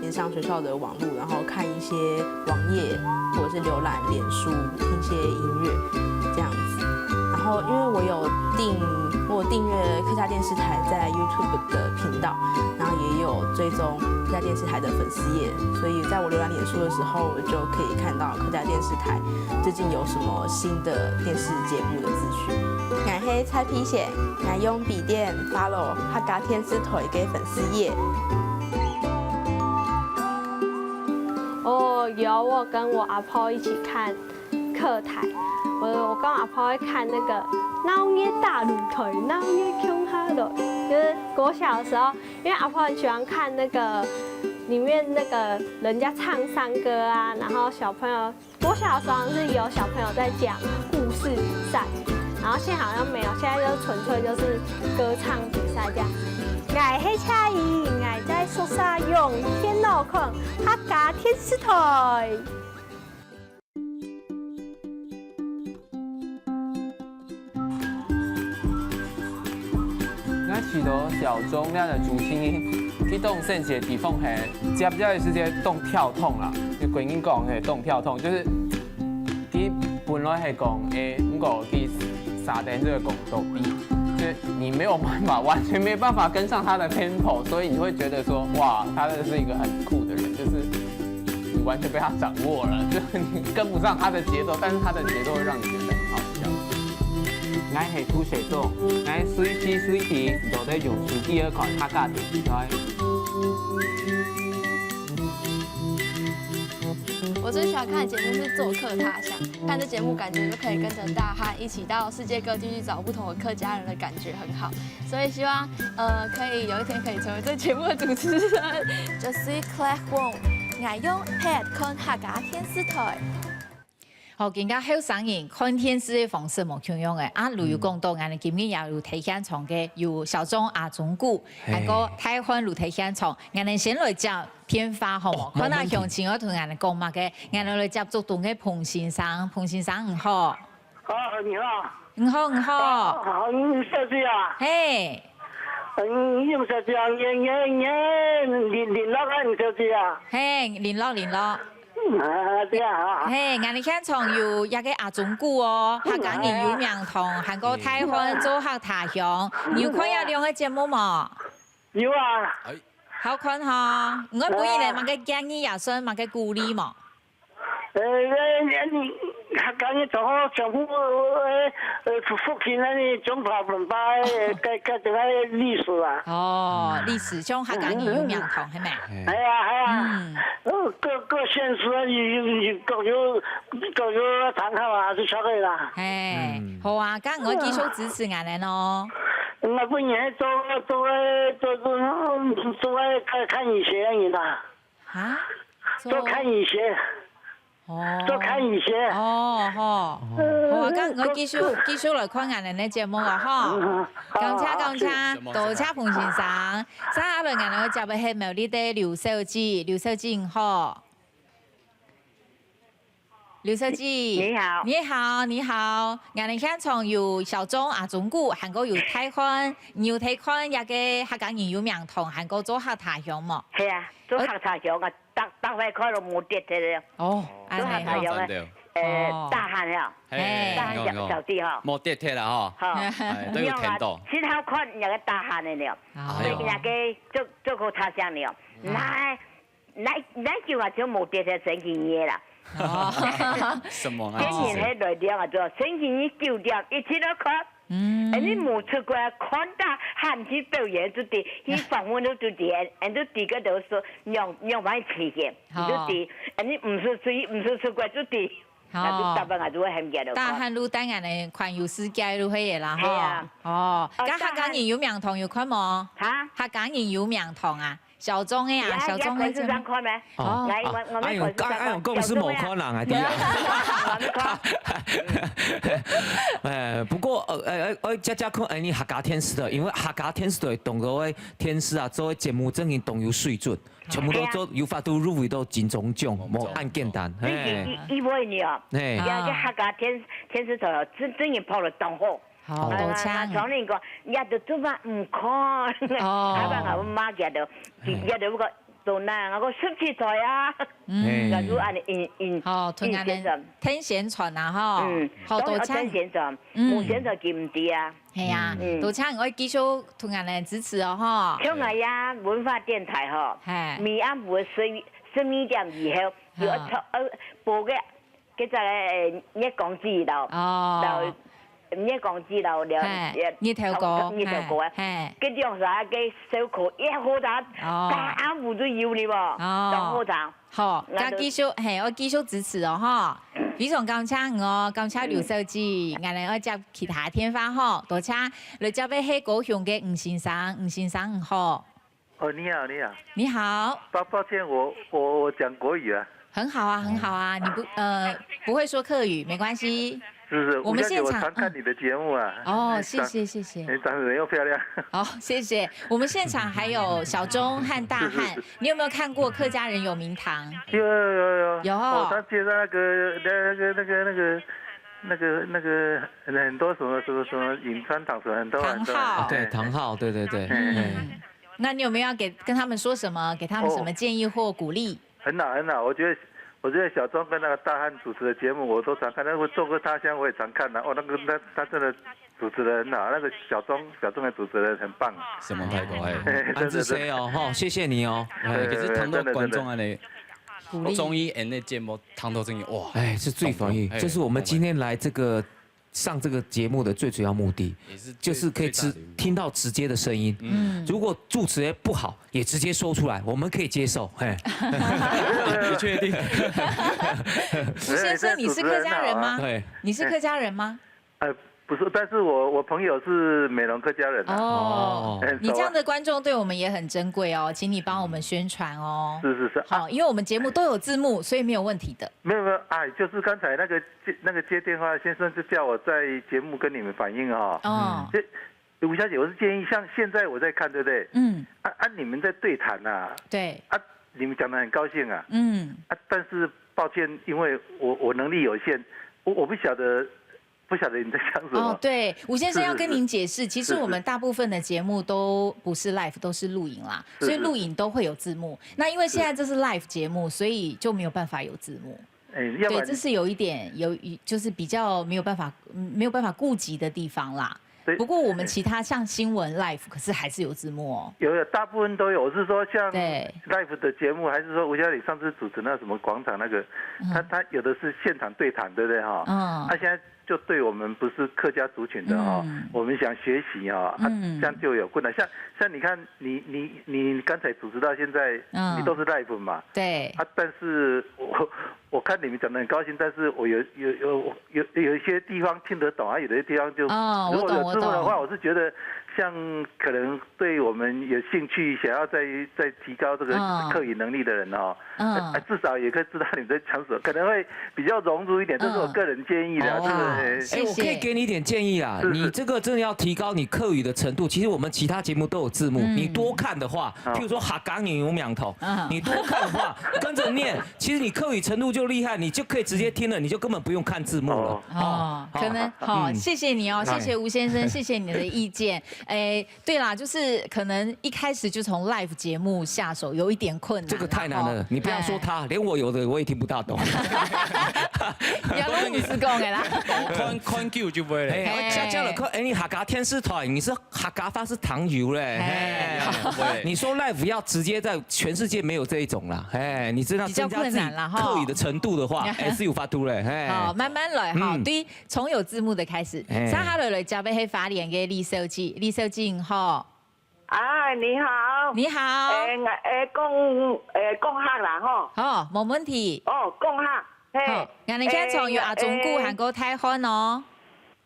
連上學校的網絡，然後看一些網頁，或者是瀏覽臉書，聽些音樂，這樣子。然後因為我有訂閱客家電視台在 YouTube 的頻道，然後也有追蹤客家電視台的粉絲頁，所以在我瀏覽臉書的時候，我就可以看到客家電視台最近有什麼新的電視節目的資訊。我係蔡皮賢，我用筆電 follow 客家電視台嘅粉絲頁。有我跟我阿婆一起看客台，我跟我阿婆會看那個鬧熱大擂台，鬧熱瓊下的，就是國小的時候，因為阿婆很喜歡看那個裡面那個人家唱山歌啊，然後小朋友國小的時候是有小朋友在講故事比賽，然後現在好像沒有，現在就純粹就是歌唱比賽這樣。我係蔡依，我在宿舍用電腦看客家電視台。我許多小鐘那的主心去動聖節地方係接咗嘅時間動跳痛啦，就鬼人講係動跳痛，就是佢本來係講唔過佢沙丁這個講到啲。就是你沒有辦法，完全沒辦法跟上他的 tempo， 所以你會覺得說，哇，他真的是一個很酷的人，就是你完全被他掌握了，就是你跟不上他的節奏，但是他的節奏會讓你覺得很好笑。我係土水座，我水皮都在用手機去看客家電視台。我最喜歡看的節目是《做客他鄉》，看這節目感覺就可以跟着大漢一起到世界各地去找不同的客家人的感覺很好，所以希望可以有一天可以成為這節目的主持人。Je suis Claire Wong， 我用 Pad 看客家電視台。好，更加後生人看電視嘅方式冇同樣嘅。啊，例如講到我哋今日也有睇現場嘅，有小鐘阿中鼓，還個台灣有睇現場。我哋先來接片花好冇？可能向前我同我哋講嘛嘅，我哋來接觸到嘅彭先生，彭先生你好。你好。你好，你好。好，你小姐啊。嘿。你用小姐啊，聯絡啊，你小姐啊。嘿，聯絡。对啊。嘿，俺哋現場有一個阿中鼓哦，客家人有名堂，韓國台灣做客他鄉，你有看有兩個節目冇？有啊。好看哈，我本來嘛個建議也算嘛個鼓勵嘛。你客家人做好政府福建那里中华文化cái這個歷史啊。哦，歷史像客家人有名堂係咪？係啊。各縣市各有參考啊，就曉得啦。誒，好啊，咁我繼續支持俺哋咯。我本年做看醫學人的。啊？做看醫學。做看醫學。哦，好。好啊，咁我繼續來看俺哋嘅節目啊，哈。感謝，多謝彭先生。下來俺哋嘅節目係苗栗的劉小姐，劉小姐好。劉小姐，你好，你好，俺哋現場有小鐘阿中鼓，韓國有台灣，有睇看一個客家人有名堂，韓國做客他鄉嘛。係啊，做客他鄉啊，搭位開到冇跌嘅。哦，做客他鄉咧，大漢啊，大漢小弟哈。冇跌鐵啦嗬，都有聽到。先頭看有個大漢嘅了，所以人家做個他鄉了，那句話就冇跌嘅神經嘢啦。哦，什麼啊？今年喺內地啊，做星期二9點一起來看。你冇出過看到漢劇表演就啲，去訪問都啲，人都啲個都說讓埋企嘅，就啲，你唔是出過就啲，那就大半個就會很熱咯。大漢路等人哋環遊世界都可以啦，係啊。哦，咁客家人有名堂有看冇？嚇？客家人有名堂啊？小鐘嘅啊，小鐘嘅啫。看咩？哦，俺用公司冇可能啊，啲啊。不過我家看你客家天師的，因為客家天師的同嗰位天師啊，做節目真係都有水準，全部都做有法度入圍到金鐘獎，冇按簡單。一位呢啊，有個客家天師台真係跑得當好。好多槍。講你個，日都做乜唔看？睇翻我媽日都個做嗱，我個17台啊，我都按好，同人哋聽宣傳啊，嗬。好多槍。聽宣傳，冇宣傳見唔啲啊。係啊，多槍我繼續同人哋支持哦，嗬。像我呀，文化電台嗬，每暗會12點以後要播嘅，叫做一講知道。哦。唔一講知道了，呢條歌啊，跟住用晒嘅小歌一好打，大啱戶都要你喎，當好打。好，咁繼續係我繼續支持哦，嗬。非常感謝我，感謝劉小姐，我哋我接其他電話嗬，多謝你接俾係高雄嘅吳先生好。哦，你好。你好。抱歉，我講國語啊。很好啊，你不會說客語，沒關係。是，我們現場常看你的節目啊。哦，謝謝。你長得人又漂亮。好，謝謝。我們現場還有小鐘和大漢，你有沒有看過客家人有名堂？有。哦，他介紹那個很多什麼隱川堂什麼很多。唐昊。對，唐昊，對。那你有沒有要跟他們說什麼？給他們什麼建議或鼓勵？很好，我覺得小莊跟那個大漢主持的節目我都常看，那個做客他鄉我也常看的。他真的主持得很好，那個小莊的主持人很棒。什麼態度？安志誰哦，謝謝你哦。其實談到觀眾啊，你綜藝的節目談到這個哇，是最歡喜，這是我們今天來上這個節目的最主要目的，就是可以聽到直接的聲音。如果主持人不好，也直接說出來，我們可以接受。你確定？吳先生，你是客家人嗎？你是客家人嗎？不是，但是我朋友是美容客家人。哦，你這樣的觀眾對我們也很珍貴哦，請你幫我們宣傳哦。是。好，因為我們節目都有字幕，所以沒有問題的。沒有，就是剛才那個接電話先生就叫我在節目跟你們反映啊。哦。吳小姐，我是建議，像現在我在看，對不對？你們在對談啊。對。你們講得很高興啊。但是抱歉，因為我能力有限，我不曉得。不晓得你在讲什么。对，吴先生要跟您解释，其实我们大部分的节目都不是 live， 都是录影啦，所以录影都会有字幕。那因为现在这是 live 节目，所以就没有办法有字幕。对，这是有一点就是比较没有办法顾及的地方啦。不过我们其他像新闻 live， 可是还是有字幕哦。有，大部分都有。我是说像 live 的节目，还是说吴小姐上次主持那什么广场那个，他有的是现场对谈，对不对哈？他现在就对我们不是客家族群的哈，我们想学习哈，这样就有困难。像你看，你刚才主持到现在，你都是 live 嘛？对。但是我看你们讲得很高兴，但是我有一些地方听得懂有的地方就如果有字幕的话，我是觉得像可能对我们有兴趣想要再提高这个客语能力的人至少也可以知道你在讲什么，可能会比较融入一点，这是我个人建议的。我可以给你一点建议啊，你这个真的要提高你客语的程度。其实我们其他节目都有字幕，你多看的话，譬如说客家语有两头，你多看的话，跟着念，其实你客语程度就厉害，你就可以直接听了，你就根本不用看字幕了。可能好，谢谢你哦，谢谢吴先生，谢谢你的意见。对啦，就是可能一开始就从 live 节目下手有一点困难，这个太难了，你不要说他，连我有的我也听不大懂。要弄50讲的啦，宽久就会了。加了你客家天视台，你是客家话是糖油嘞，你说 live 要直接在全世界没有这一种啦，你真的增加自己客语的程度的话，还是有法度嘞。好，慢慢来哈，对，从有字幕的开始。三下来交俾发言嘅李小姐，李小姐好。你好。你好。講客啦吼。好，冇問題。講客。好，人哋家從有阿中古韓國泰漢哦。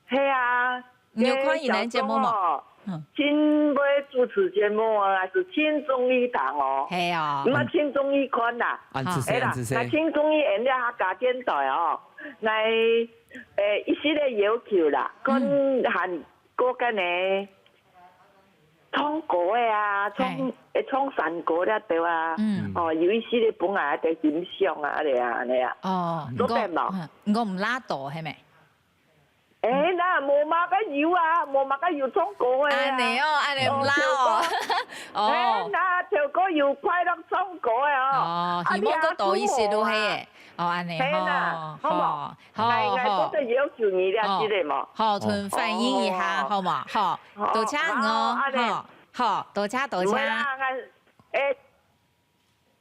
係啊。你有看以前節目冇？親要主持節目還是親綜藝堂哦？係啊。唔係親綜藝看啦。安子生，安子生。那親綜藝演了客家電台哦，來一系列要求啦，跟韓國嘅呢。創歌的創山歌了對啊，有一些咧本來在欣賞安尼啊，都變冇。我唔拉到係咪？那無嘛個有啊，無嘛個有創歌的安尼安尼唔拉哦。那條歌有快樂創歌的希望個多一些都係嘅。安尼好，好，我都要求你了，知道冇？好，同反映一下，好嘛？好，多謝我，好，多謝。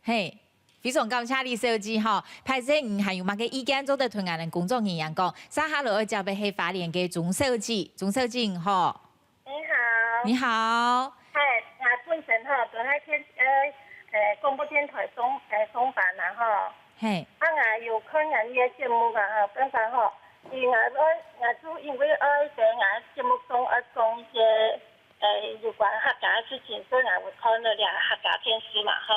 嘿，非常感謝李小姐哈，派生還有乜嘅意見，做得同人工作人員講，三下落去就俾去花蓮嘅鍾小姐，好。你好。係，我本身嗬就喺廣播電台上班啦嗬。係。我有看人嘅節目噶嗬，剛剛嗬，我就因為在我節目中講一些有關客家的事情，所以我看了兩客家電視嘛嗬。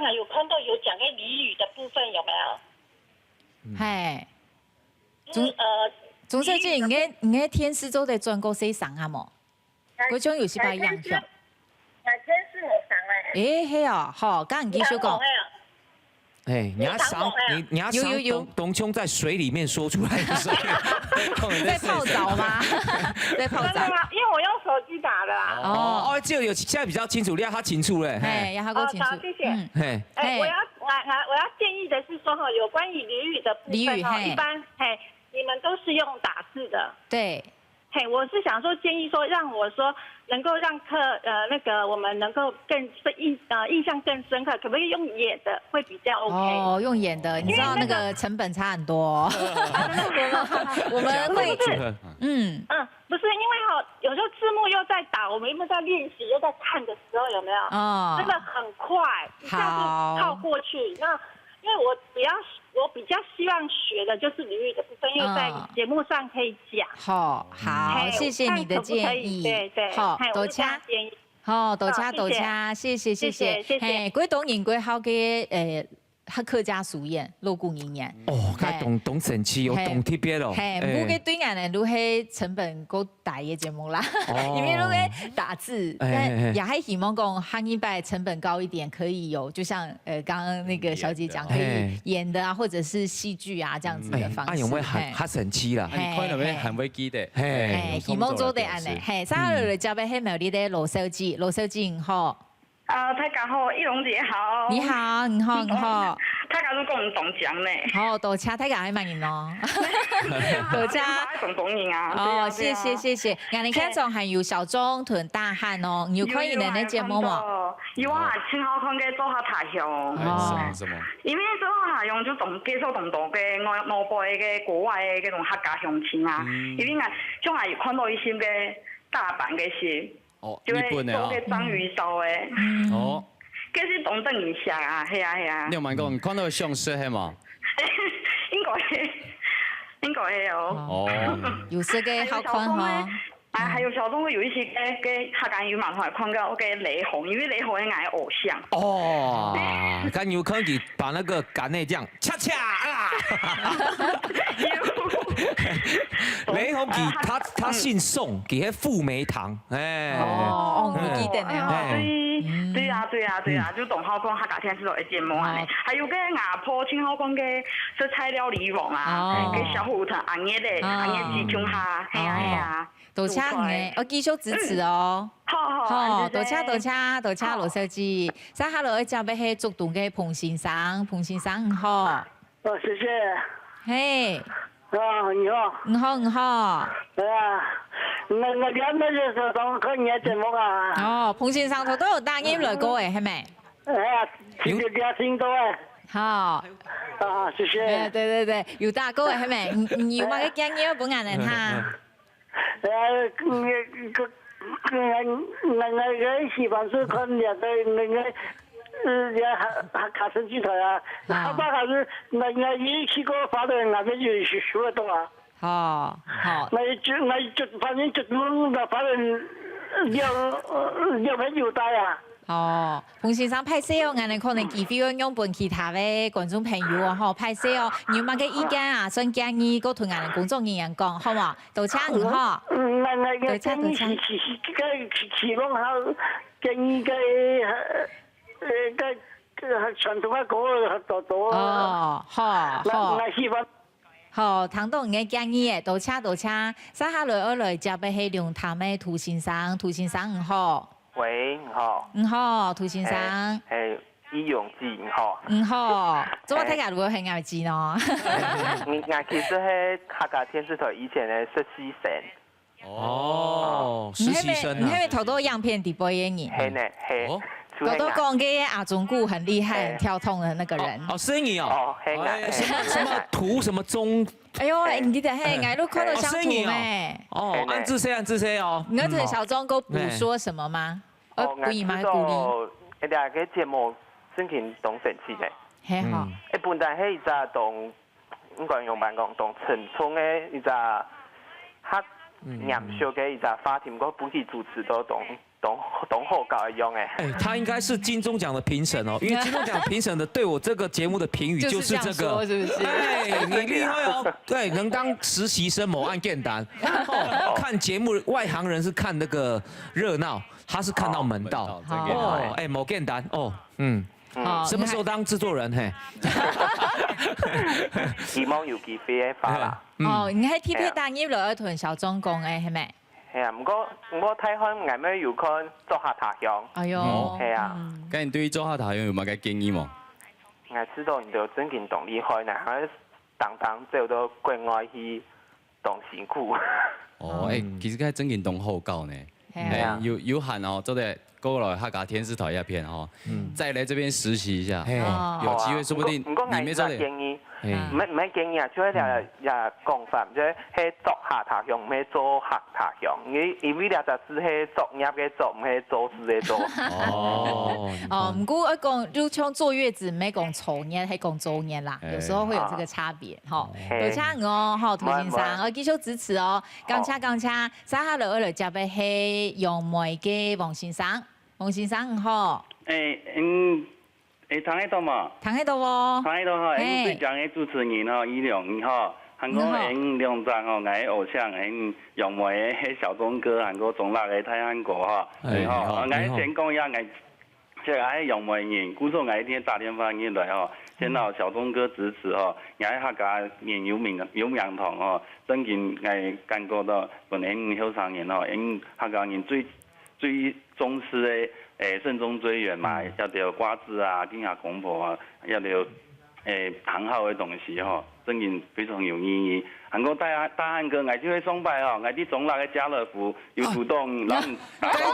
我有看到有講嘅俚語的部分，有沒有？係。總小姐，你嘅天師做在專國西上啊冇？嗰種有時把樣向。我天師冇上嚟。係啊，好，咁你繼續講。你要想东冲在水里面说出来的声音，在泡澡吗？在泡澡。因为我用手机打的啦。有现在比较清楚，你要他清楚嘞。要他够清楚。谢谢。我要建议的是说哈，有关于俚语的部分哈，一般你们都是用打字的。对。我是想说建议说，让我说能够让我们能够更印象更深刻，可不可以用演的会比较 OK？用演的，你知道那个成本差很多。我们会不是因为有时候字幕又在打，我们又在练习又在看的时候，有没有？真的很快，一下就套过去。那因为我比较希望学的就是俚语的部分，因为在节目上可以讲。好，谢谢你的建议。对，好，多謝。好，多謝，謝謝。嘿，幾多年幾好嘅客家俗谚，锣鼓迎年。哦，该懂神奇哦，懂特别咯。嘿，不过对俺来都是成本够大嘅节目啦，因为都是打字，但也还希望讲汉一拜成本高一点，可以有就像刚刚那个小姐讲，可以演的啊，或者是戏剧啊这样子的方式。有没有很神奇啦？可能会很危机的。嘿，希望做得安尼。嘿，三号来交俾黑苗栗的罗小姐，罗小姐好。大家好，一龙姐好。你好，你好，你好。大家都讲中奖呢。好，多謝大家喺問人咯。多謝。中人啊。哦，謝謝謝謝。人哋聽眾係有小鐘同大漢哦，有看伊哋嘅節目嘛？有啊，挺好看嘅做下太陽。哦。什麼？因為做下太陽就介紹咁多嘅外輩嘅國外嘅嗰種客家鄉親啊，因為我仲係看到一些嘅大阪嘅事。哦，就係做日本嘅嘅章魚燒嘅。哦。嗰是東正一下啊，係啊係啊。你有問過你看到相識係嘛？應該係哦。哦。有色嘅好看哈。啊，還有小眾有一些嘅客家語漫畫看到嘅雷洪，因為雷洪係我的偶像。哦，剛有可能把那個橄欖醬恰恰啦。雷洪他姓宋，佢係富美堂，哎。哦，我記得呢。對啊，就東浩講客家天師台嘅節目啊，還有個牙坡青浩講嘅食菜料理王啊，嘅小虎團阿爺咧，阿爺自強下，係啊。多謝嘅，我繼續支持哦。好，多謝羅小姐。再下來就俾係祝動嘅彭先生，彭先生好。哦，謝謝。嘿。你好。你好。係啊，我點咩嘅時候當看你嘅節目啊？哦，彭先生佢都有答應來過嘅，係咪？係啊，聽到誒。好。啊，謝謝。對，有答過嘅係咪？你有乜嘅建議本人嚟哈？我喜歡是看兩個客家生劇團啊，他爸還是我一去過發的，我們就學得到啊。好。我反正就發的兩份有帶啊。哦，彭先生拍攝哦，我哋可能機會用本其他嘅觀眾朋友啊，嗬拍攝哦，你有乜嘅意見啊？想建議個同我哋工作人員講，好嘛？多謝你嗬。我建議希望下建議嘅傳統嘅歌多。哦，好。我希望。好，聽到你嘅建議嘅，多謝。接下來我來接俾係龍潭嘅涂先生，涂先生你好。喂，你好。你好，涂先生。係易容記，你好。你好，做乜睇下如果係藝字呢？我其實係客家電視台以前嘅實習生。哦，實習生啊。你係咪投到樣片直播嘅人？係呢，係。我都講嘅阿中顧很厲害、很跳痛的那個人。哦，是你哦。哦，係啊。什麼圖什麼中？哎呦，你記得係，我都看到相圖咩？哦，安置誰哦？我同小莊哥補說什麼嗎？我知道一啲嘅節目真係當神奇嘅。係好。本來係一隻當應該用辦講當陳沖嘅一隻客嚴肅嘅一隻法庭，個本地主持都當好搞一樣誒。哎，他應該是金鐘獎的評審哦，因為金鐘獎評審的對我這個節目的評語就是這個，是不是？哎，你厲害哦，對，能當實習生某案件單。看節目外行人是看那個熱鬧，他是看到門道。哦，哎，某件單哦，什麼時候當製作人？嘿，希望有機會發啦。哦，你喺 TP 單業來同小莊講嘅係咪？係啊，唔過睇開藝咩要看作客他鄉。哎呦，係啊。咁你對作客他鄉有乜嘅建議冇？我知道你就真勁動厲害呢，當走到國外去當辛苦。哦，其實佢真勁動好搞呢。係啊。有限哦，做啲過來客家電視台一片哦，再來這邊實習一下，有機會說不定你咩做嘅。唔係建議啊，主要也講法，即係作客他鄉，唔係做客他鄉。因為呢就係作業嘅作，唔係做事嘅做。哦，唔過一講就像坐月子，唔係講籌年，係講周年啦，有時候會有這個差別。哈，多謝我，哈，涂先生，我繼續支持哦。感謝，接下來我嚟接嘅係楊梅嘅王先生，王先生好。唐喺度嘛？唐喺度喎。唐喺度吼，因最强嘅主持人吼，伊良吼，韩国因两张吼，我偶像因杨梅嘅小钟哥，韩国中辣嘅泰韩国吼，吼，我先讲一下，我即係楊梅人，故說我一天打電話入來吼，先到小鐘哥支持吼，我客家人有名堂吼，真見我感覺到本嚟後生人吼，因客家人最重視嘅慎終追遠嘛，要着瓜子啊，跟下公婆啊，要着很好嘅東西吼，真見非常有意義。韓國大漢哥，我就會崇拜吼，我啲總辣嘅家樂福有主動，然後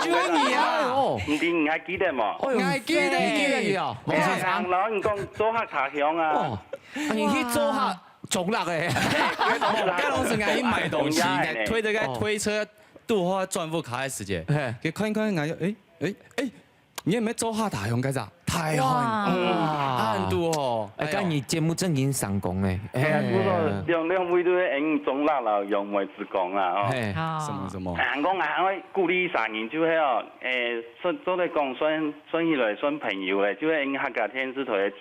就係你啊！唔知你還記得冇？我記得哦，黃先生。然後你講做客茶香啊，你去做客總辣嘅，該攏是愛買東西，愛推這個推車，拄好轉副卡嘅時間，佢看看愛你有冇做客茶香？該咋？太好，很多哦。咁你節目正經上講誒，係啊，嗰個兩位都用總辣啦，用梅子講啊，什麼？我鼓勵三人就係哦，做嚟講算起來算朋友誒，就係因客家電視台嘅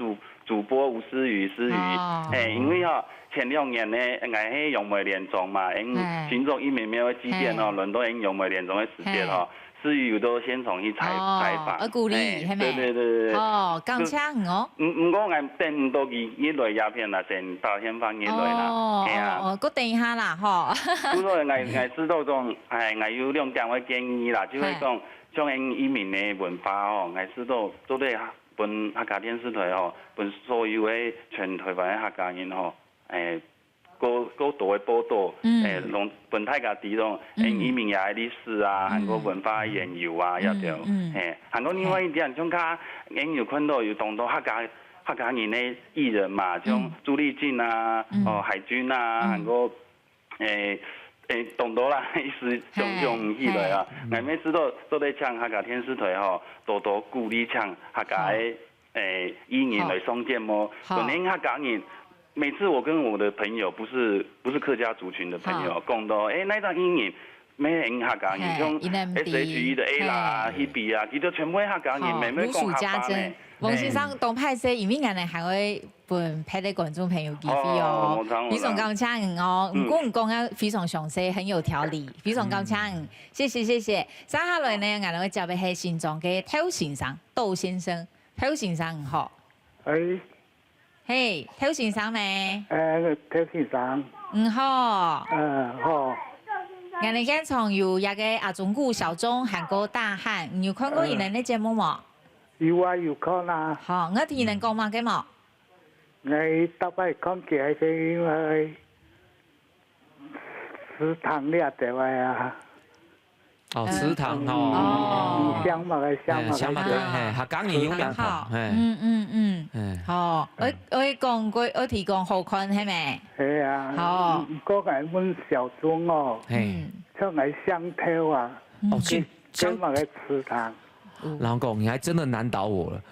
主播吳思雨，因為哦前2年呢，我係用梅連總嘛，因群眾一年沒有幾點哦，輪到因用梅連總嘅時間哦。思雨都先從去採訪，我鼓勵係咪？對。哦，講聲哦。唔過我等唔到佢一類鴉片啦，先到先放一類啦。係啊。我等一下啦，嗬。不過我知道種，我有兩點嘅建議啦，就係講將移民嘅文化哦，我知道都對本客家電視台哦，本所有嘅全台灣嘅客家人哦，高度嘅報導，攏本大家知道，移民也係歷史啊，韓國文化研究啊，要着，韓國另外一點，像家因有看到有當到客家人嘅藝人嘛，像朱麗靜啊，海軍啊，韓國當到啦，意思種起來啊，我咪知道都在唱客家電視台吼，多鼓勵唱客家嘅藝人來上節目，本嚟客家人。每次我跟我的朋友，不是客家族群的朋友，講到那張英語咩人客家人，像 SHE 的 A 啦、Hebe 啊，佢都全部係客家人，妹妹講客家呢。黃先生當派些，因為人哋係會本派啲觀眾朋友機會哦，非常感謝哦，唔講啊，非常詳細，很有條理，非常感謝，謝謝。接下來呢，我哋會接嘅係新莊嘅竇先生，竇先生好。嘿，竇先生咩？竇先生。好。好。我哋今場有一個阿中古小鐘韓國大漢，你有看過伊哋嘅節目冇？有啊，有看啦。好，我聽人講嘛嘅冇？我特別講嘅係因為祠堂咧在外啊。祠堂哦。鄉嘛嘅鄉嘛嘅，客家人有名堂。好，我講過，我提講好看係咪？係啊。好。嗰個係阮小鐘哦。像係香偷啊。香嘛嘅祠堂。老公，你還真的難倒我了。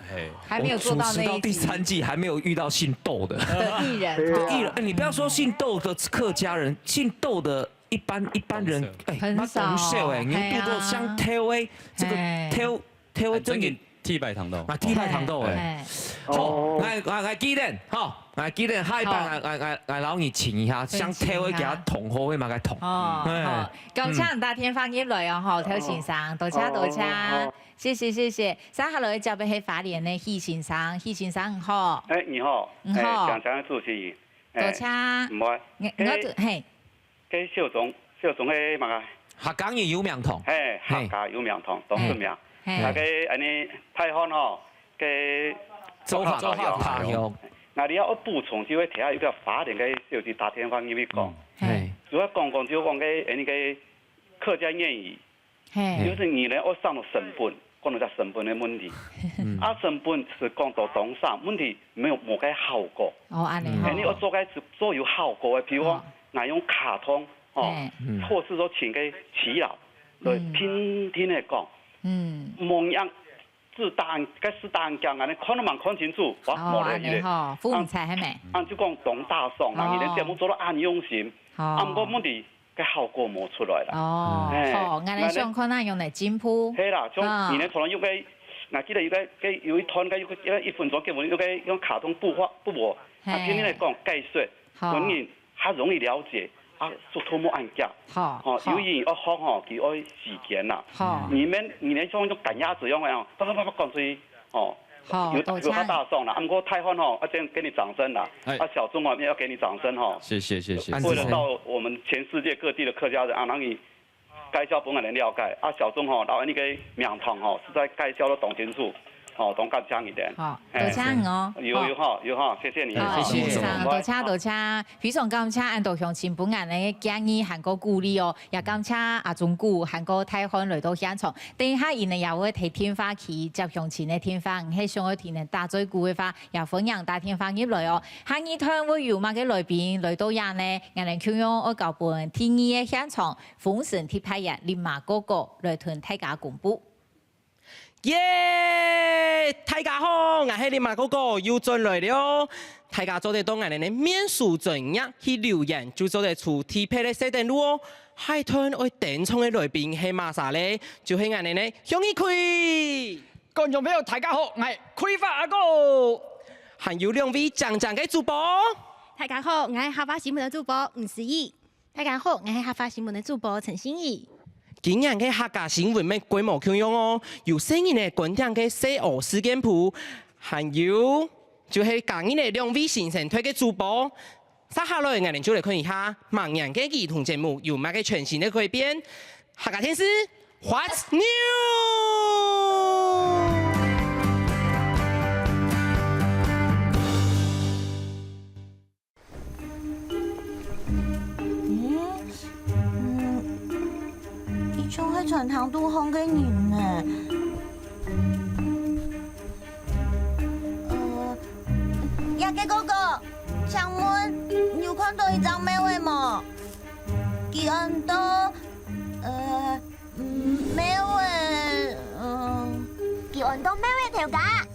還沒有做到那一集。主持到第3季，還沒有遇到姓竇的藝人。你不要說姓竇的客家人，姓竇的一般人，很少。你遇過像 TV 這個 TV 真嘅鐵白糖豆。鐵白糖豆誒。好，我記得，好。我記得下一班我老你請一下，像 TV 給他捅好嘅嘛，給捅。好，感謝大天放入來哦，竇先生，多謝，謝謝。接下來就俾係花蓮嘅許先生好。你好。蔣生主持。多謝。唔該。我係。嘅小總嘅嘛客家人有名堂。客家有名堂，當出名。大家安尼太好吼，嘅做客茶香。嗱，你要我補充，就會提下一個法典嘅小弟打電話入面講，主要講就講嘅個客家諺語，就是你咧我上到成本，講到成本嘅問題，成本是講到當上問題冇個效果，你我做有效果嘅，譬如講，我用卡通或是說請個耆老來拼聽嚟講，蒙樣。是單講啊！你看都冇看清楚，我冇嚟嘅。傅文才係咪？就講董大宋，你哋節目做得很用心，不過問題嘅效果冇出來啦。好，我哋想看下用嚟進步。係啦，像你哋可能用嘅我记得有一团个1分钟，给我们用卡通布模，天天来讲解说，本人较容易了解。做土木案件，有人要好佢要时间啦。你们像种赶鸭子样样，叭讲出去，有他大送啦。不过太欢这样给你掌声啦。小钟也要给你掌声谢谢。为了到我们全世界各地的客家人让你介绍本来的了解。小钟老那个名堂实在介绍得懂清楚。懂更强一点。好，多谢哦。有谢谢你。谢谢。多谢，非常感谢安度乡亲本人的建议韩国鼓励哦，也感谢阿中古韩国太欢来到现场。等一下，伊呢也会提天花去接乡亲的天花，喺上个天呢大嘴鼓的花，也欢迎大天花入来哦。下一团会有乜嘅来宾来到人呢？我哋就用我搞本天二嘅现场，丰盛铁派人連馬哥哥來同大家公布。耶！大家好，我係你馬哥哥又進來了。大家做得到我哋嘅面書專頁去留言，就做得出貼片嘅設定咯。海豚愛電廠嘅來賓係馬啥咧？就係我哋嘅向日葵。觀眾朋友大家好，我係葵花阿哥。還有兩位正嘅主播。大家好，我係合法新聞嘅主播吳思怡。大家好，我係合法新聞嘅主播陳欣怡。今日嘅客家新聞咩規模強樣哦，有聲音嘅觀點嘅西澳事件簿，還有就係今日嘅兩位先生推嘅主播。接下來我哋就嚟看一下盲人嘅兒童節目有乜嘅全新嘅改變。客家天師 What's New？仲係長頭都康嘅人呢？呀嘅哥哥，請問有看到一張咩位冇？見到咩位？見到咩位條架？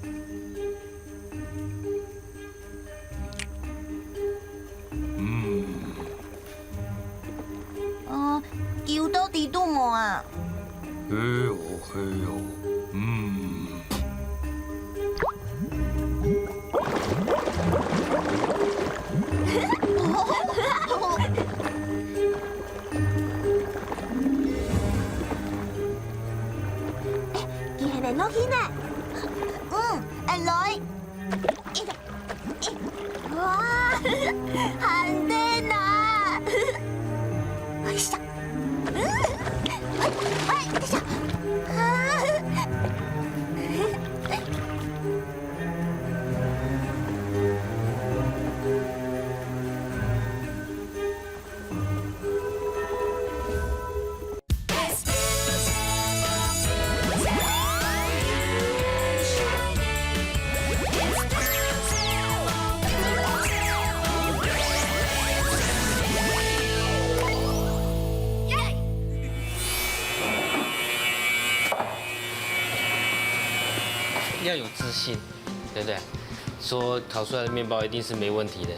叫到地都冇啊！嘿喲，見係咪攞錢啊？女，哇，很靚啊！哎呀！喂，等下。要有自信，对不对？说烤出来的面包一定是没问题的，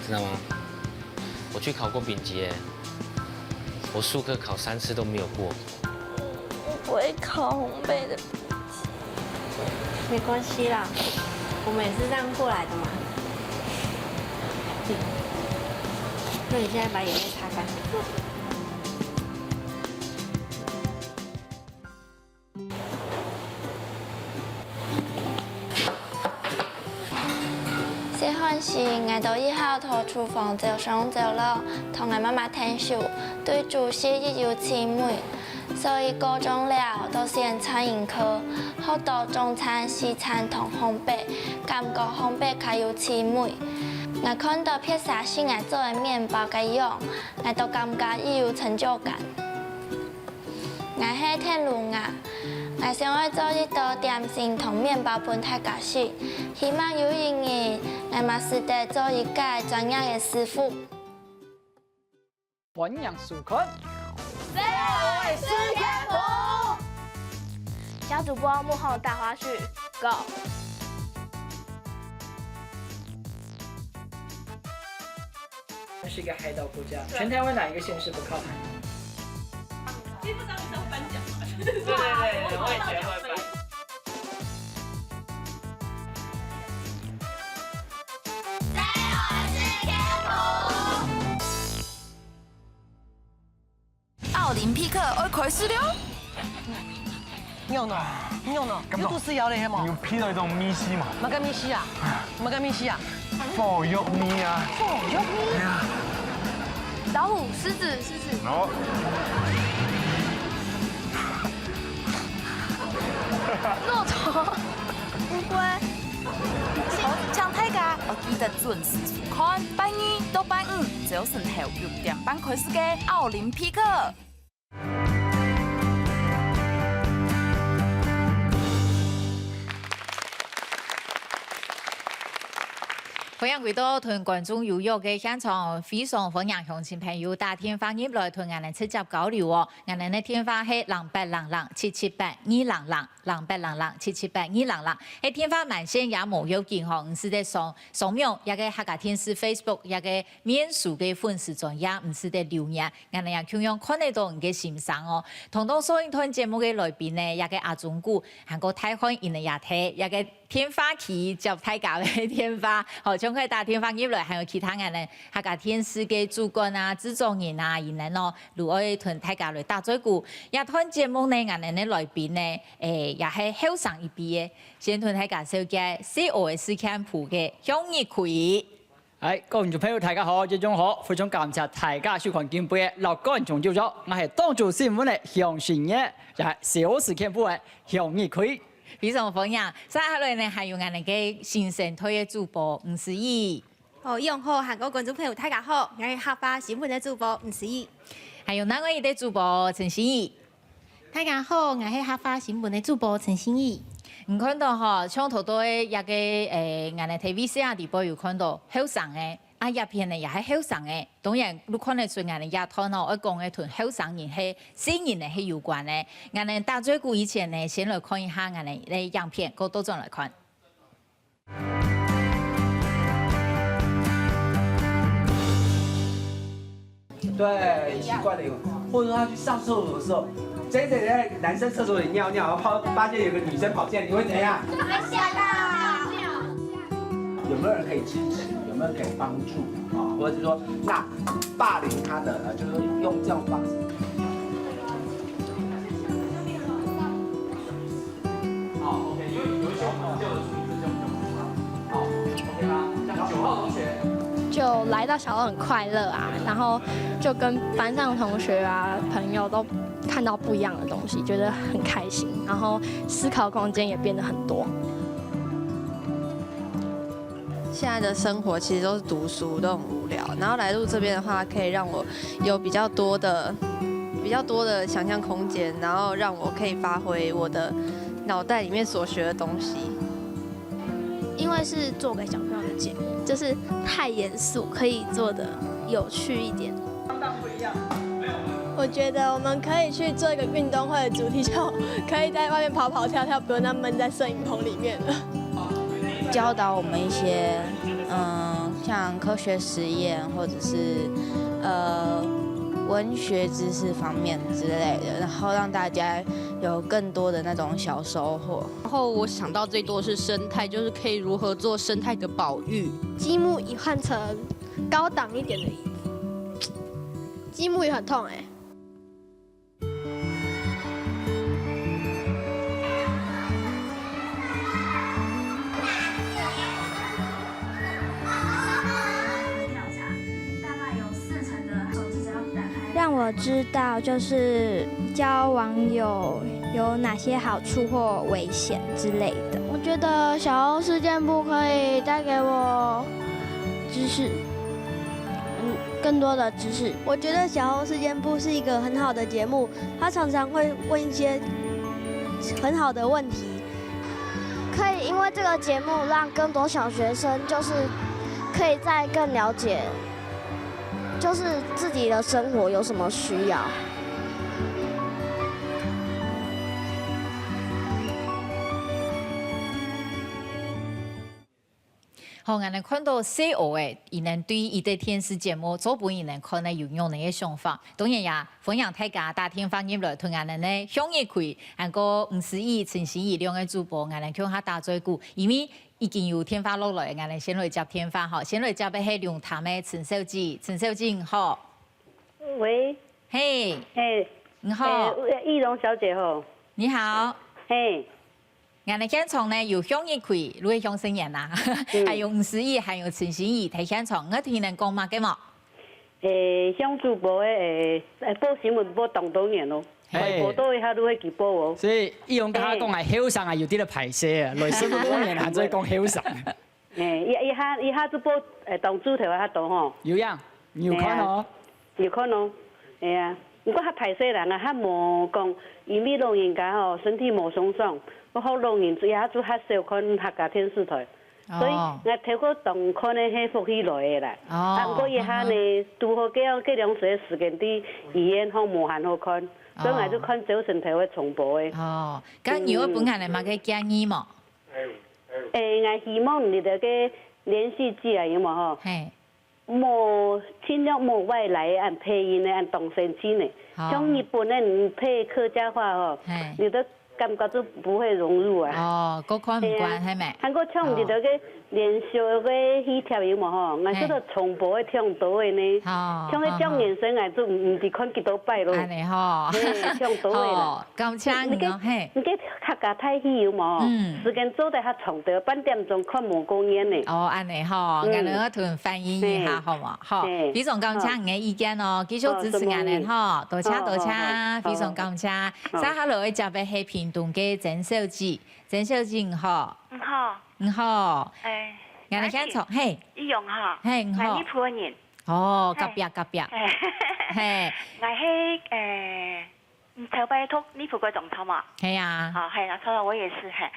知道吗？我去考过丙级，我术科考3次都没有过。我不会烤烘焙的丙级，没关系啦，我们也是这样过来的嘛。那你现在把眼泪擦干。喜欢是我到以後到廚房就上就落，同我媽媽聽書，對煮食亦要黐妹，所以高中了到先餐飲課，學到中餐、西餐同烘焙，感覺烘焙較有黐妹。我看到披薩是我做的麵包嘅樣，我都感覺伊有成就感。我係天路亞。我想要做一道點心同麵包盤大家食，希望有一日我嘛是得做一個專業的師傅。歡迎收看4位師天譜，小主播幕後大花絮 ，Go！ 是一个海岛国家，全台湾哪一个县市不靠海？基本上你都颁奖嘛。对，我也觉得会颁。快死了！尿呢？尿呢？有肚食药嘞，系冇？要偏到種咪絲嘛？乜嘅咪絲啊？乜嘅咪絲啊？火肉咪啊！火肉咪啊！老虎、狮子。好。骆驼、乌龟。好，抢大家，我記得準時收看拜二到拜五早晨後6點半開始嘅奧林匹克。歡迎回到同觀眾有約嘅現場，非常歡迎鄉親朋友打電話入來同我哋直接交流哦。我哋嘅電話係0800-778-200，0800-778-200。喺電話慢線也無要緊吼，唔是得掃描一個客家電視 Facebook 一個面書嘅粉絲專頁，唔是得留言，我哋也同樣看得到你嘅欣賞哦。同到所以台節目嘅來賓呢，一個阿忠姑，韓國台灣人嘅也睇一個電話去接大家嘅電話，好，仲可以打電話入來，還有其他人呢，客家電視嘅主管啊、製作人啊，然後咯，如果同大家來打嘴鼓，一睇節目呢，我哋嘅來賓呢，也係後生一輩嘅，先同大家紹介COS camp嘅向日葵。係，各位觀眾朋友大家好，這種好，非常感謝大家收看今晡嘅樂觀眾朝早，我係當做新聞嘅向新嘅，就係COS camp嘅向日葵。非常歡迎，接下來呢，還有我哋嘅新生推嘅主播吳思怡。用好，韓國觀眾朋友大家好，我係客家新聞嘅主播吳思怡。還有另外一個主播陳心怡。大家好，我係客家新聞嘅主播陳心怡。唔看到嗬，窗頭都一個我哋 TVC 啊地方有看到後生嘅。啊，入片呢也係後生嘅，當然你看得出我哋日頭呢，我講嘅同後生人係新人係有關嘅。我哋打嘴鼓以前呢，先來看一下我哋嘅樣片，個多種來看。對，奇怪的，或者說他去上廁所的時候，真的在男生廁所裡尿尿，然後發現有個女生跑進來，你會怎樣？會嚇到。有沒有人可以支持？有沒有人可以幫助啊？或者是說，那霸凌他的，就是用這種方式。好 ，OK，因為有一些我們舊的處理這種好 ，OK 嗎？像9號同學。就來到小六很快樂啊，然後就跟班上同學啊、朋友都看到不一樣的東西，覺得很開心，然後思考空間也變得很多。現在的生活其實都是讀書，都很無聊。然後來到這邊的話，可以讓我有比較多的想象空間，然後讓我可以發揮我的腦袋裡面所學的東西。因為是做給小朋友的節目，就是太嚴肅，可以做得有趣一點。我覺得我們可以去做一個運動會的主題，就可以在外面跑跑跳跳，不用那悶在攝影棚裡面了。教導我們一些，像科學實驗或者是文學知識方面之類的，然後讓大家有更多的那種小收穫。然後我想到最多是生態，就是可以如何做生態的保育。積木椅換成高檔一點的椅子，積木椅很痛哎。讓我知道就是交網友有哪些好處或危險之類的。我覺得小歐事件簿可以帶給我知識，更多的知識。我覺得小歐事件簿是一個很好的節目，它常常會問一些很好的問題，可以因為這個節目讓更多小學生就是可以再更了解。就是自己的生活有什麼需要。好，我哋看到細學嘅，伊能對伊啲電視節目做本伊能可能有用嘅想法。當然也歡迎大家打電話入來，同我哋呢向日葵，還個吳思怡、陳思怡兩個主播，我哋向下打嘴鼓，因為已經有電話落來，我哋先來接電話吼，先來接嘅係龍潭嘅陳小姐，陳小姐好。喂。嘿。嘿，你好。易容小姐好。你好。嘿。俺哋现场呢有向日葵、卢向生人啦，还有吴思怡，还有陈心怡睇现场，我听人讲嘛嘅嘛。向主播报新闻报当多年咯，报道一下都会去报哦。所以易容家讲系后生啊，有啲咧排泄啊，类似多年啊，再讲后生。一下子报当主头啊，遐多吼。有样，有看哦。有看哦，系啊。不过较排泄人啊，较无讲，因为老人家吼身体无爽爽。我好老人一下子较少看客家电视台，所以我透过动看的迄福喜来的啦。不过一下呢，拄好过2岁时间伫医院吼无限好看，所以我就看早晨头的重播的。哦，咁如果本来嚟嘛嘅建议嘛？我希望你哋嘅连续剧啊，有冇吼？无尽量无外来按配音的按动声机呢，像日本的配客家话吼，你都。感觉就不会融入啊。哦，嗰看唔慣係咪？韓國唱唔到嘅連續嘅戲條有冇吼？我嗰度重播嘅唱到嘅呢。唱嘅張眼神啊，都唔是看幾多擺咯。係咪吼？唱到嘅啦。咁唱嘅嘿。你嘅客家太戲有冇？時間做得較長到半點鐘看無過癮呢。哦，安尼吼，我哋我同翻譯一下好嘛？好，非常感謝你嘅意見哦，繼續支持我哋吼，多謝多謝，非常感謝。稍後來就俾係屏東嘅鄭小姐，鄭小姐你好。你好。你好。我哋現場嘿。易容哈。嘿，你好。我係普人。哦，隔壁。嘿。我係籌備讀呢副嘅總統嘛。係啊。好，係啦，錯啦，我也是係。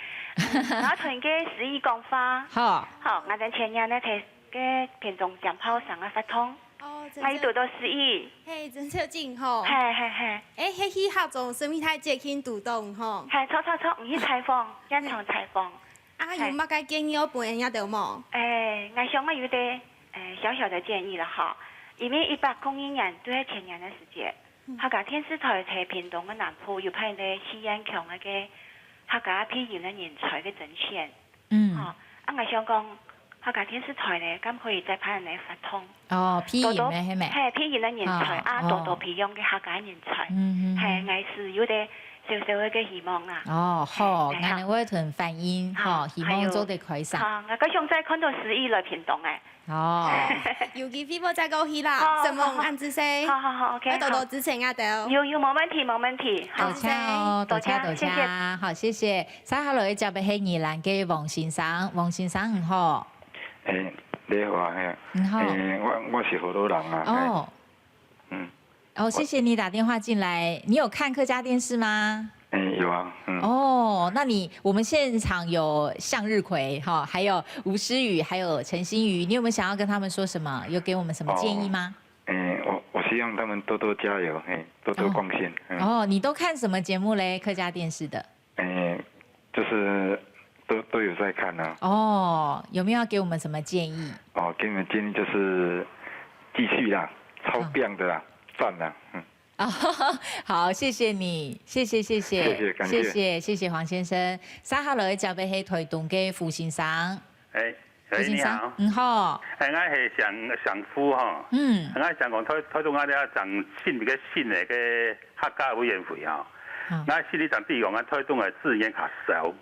我同嘅十一講法。好。好，我哋前日呢睇嘅屏東獎炮上嘅發通。我呢度到11。嘿，真少勁吼。係。迄去合作生命太節慶活動吼。係，錯，唔去採訪，現場採訪。啊，有乜嘅建議我本人也得冇？我想我有啲小小的建議啦哈，因為101年都係前年嘅時節，客家電視台喺屏東嘅南部有派啲試驗強嘅客家配音嘅人才嘅甄選。我想講。客家電視台咧，咁可以再派人嚟發通。哦，配音咧係咪？係配音嘅人才啊，多培養嘅客家人才。係，我是有啲少少嘅希望啊。哦，好，我哋會同反映，好，希望做得開心。我嗰上再看到11來屏東嘅。哦。有機會我再過去啦，什麼按姿勢？好，OK。多多支持我哋。有，冇問題。多謝，好，謝謝。稍後來就俾係宜蘭嘅黃先生，黃先生唔好。你好啊，係。你好。我是河洛人啊。哦。哦，謝謝你打電話進來。你有看客家電視嗎？有啊。哦，那我們現場有向日葵哈，還有吳詩雨，還有陳心瑜，你有沒有想要跟他們說什麼？有給我們什麼建議嗎？我希望他們多多加油，多多貢獻。哦，你都看什麼節目嘞？客家電視的？就是。都有在看呢。哦，有沒有要給我們什麼建議？哦，給你們建議就是繼續啦，超棒的啦，讚啦，好，謝謝你，謝謝，謝謝黃先生。稍後來交俾係台東嘅傅先生。傅先生，你好。我係上夫哈。我想講台東我哋整新嘅客家委員會啊。我心裡想，比如講台東嘅資源較少。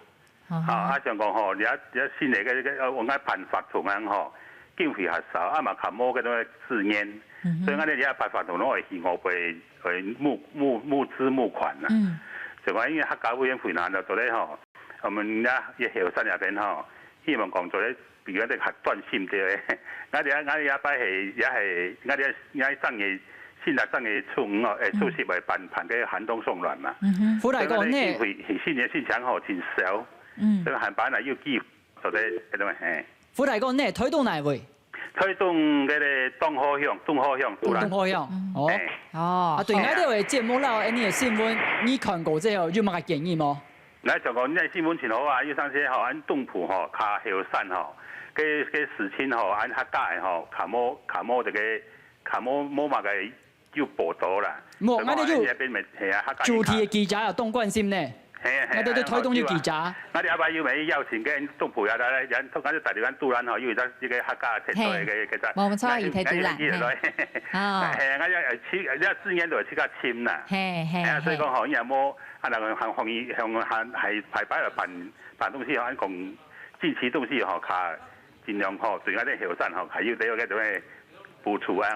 想講吼，而家新嚟嘅我辦法同樣吼，經費較少，嘛較冇嗰種資源，所以我哋而家辦法同我係希望去募資募款啦。所以因為客家委員會呢就做咧吼，我們也後山入邊吼，希望講做咧，比如啲係專心啲嘅。我哋一擺係我哋生意。現在生嘅初十為辦嘅寒冬送暖嘛，傅大哥呢？新年先搶好真少。所以限版啊要記，或者嗰種係。傅大哥呢？推動哪位？推動嗰啲東河鄉。東河鄉。哦。啊，對，我哋嘅節目啦，呢個新聞你看過之後有乜建議冇？嗱，就講呢新聞前好啊，要上些嗬，按東埔嗬，卡後山嗬，嘅事情嗬，按客家嗬，卡摩冇乜嘅要報道啦。冇，我哋要主題嘅記者啊，東關心呢。我哋推動要記者。我哋阿爸要咪邀請嘅東葡啊，人通緊啲大條間杜蘭嗬，因為得呢個客家程度嘅其實。冇錯，而睇杜蘭。哦。係啊，我資源度係即刻簽啦。係。所以講嗬，有冇啊？嗱，向係排擺嚟辦東西，向共支持東西嗬，卡盡量嗬，仲有啲後生嗬，係要俾我嘅做咩？付出啊！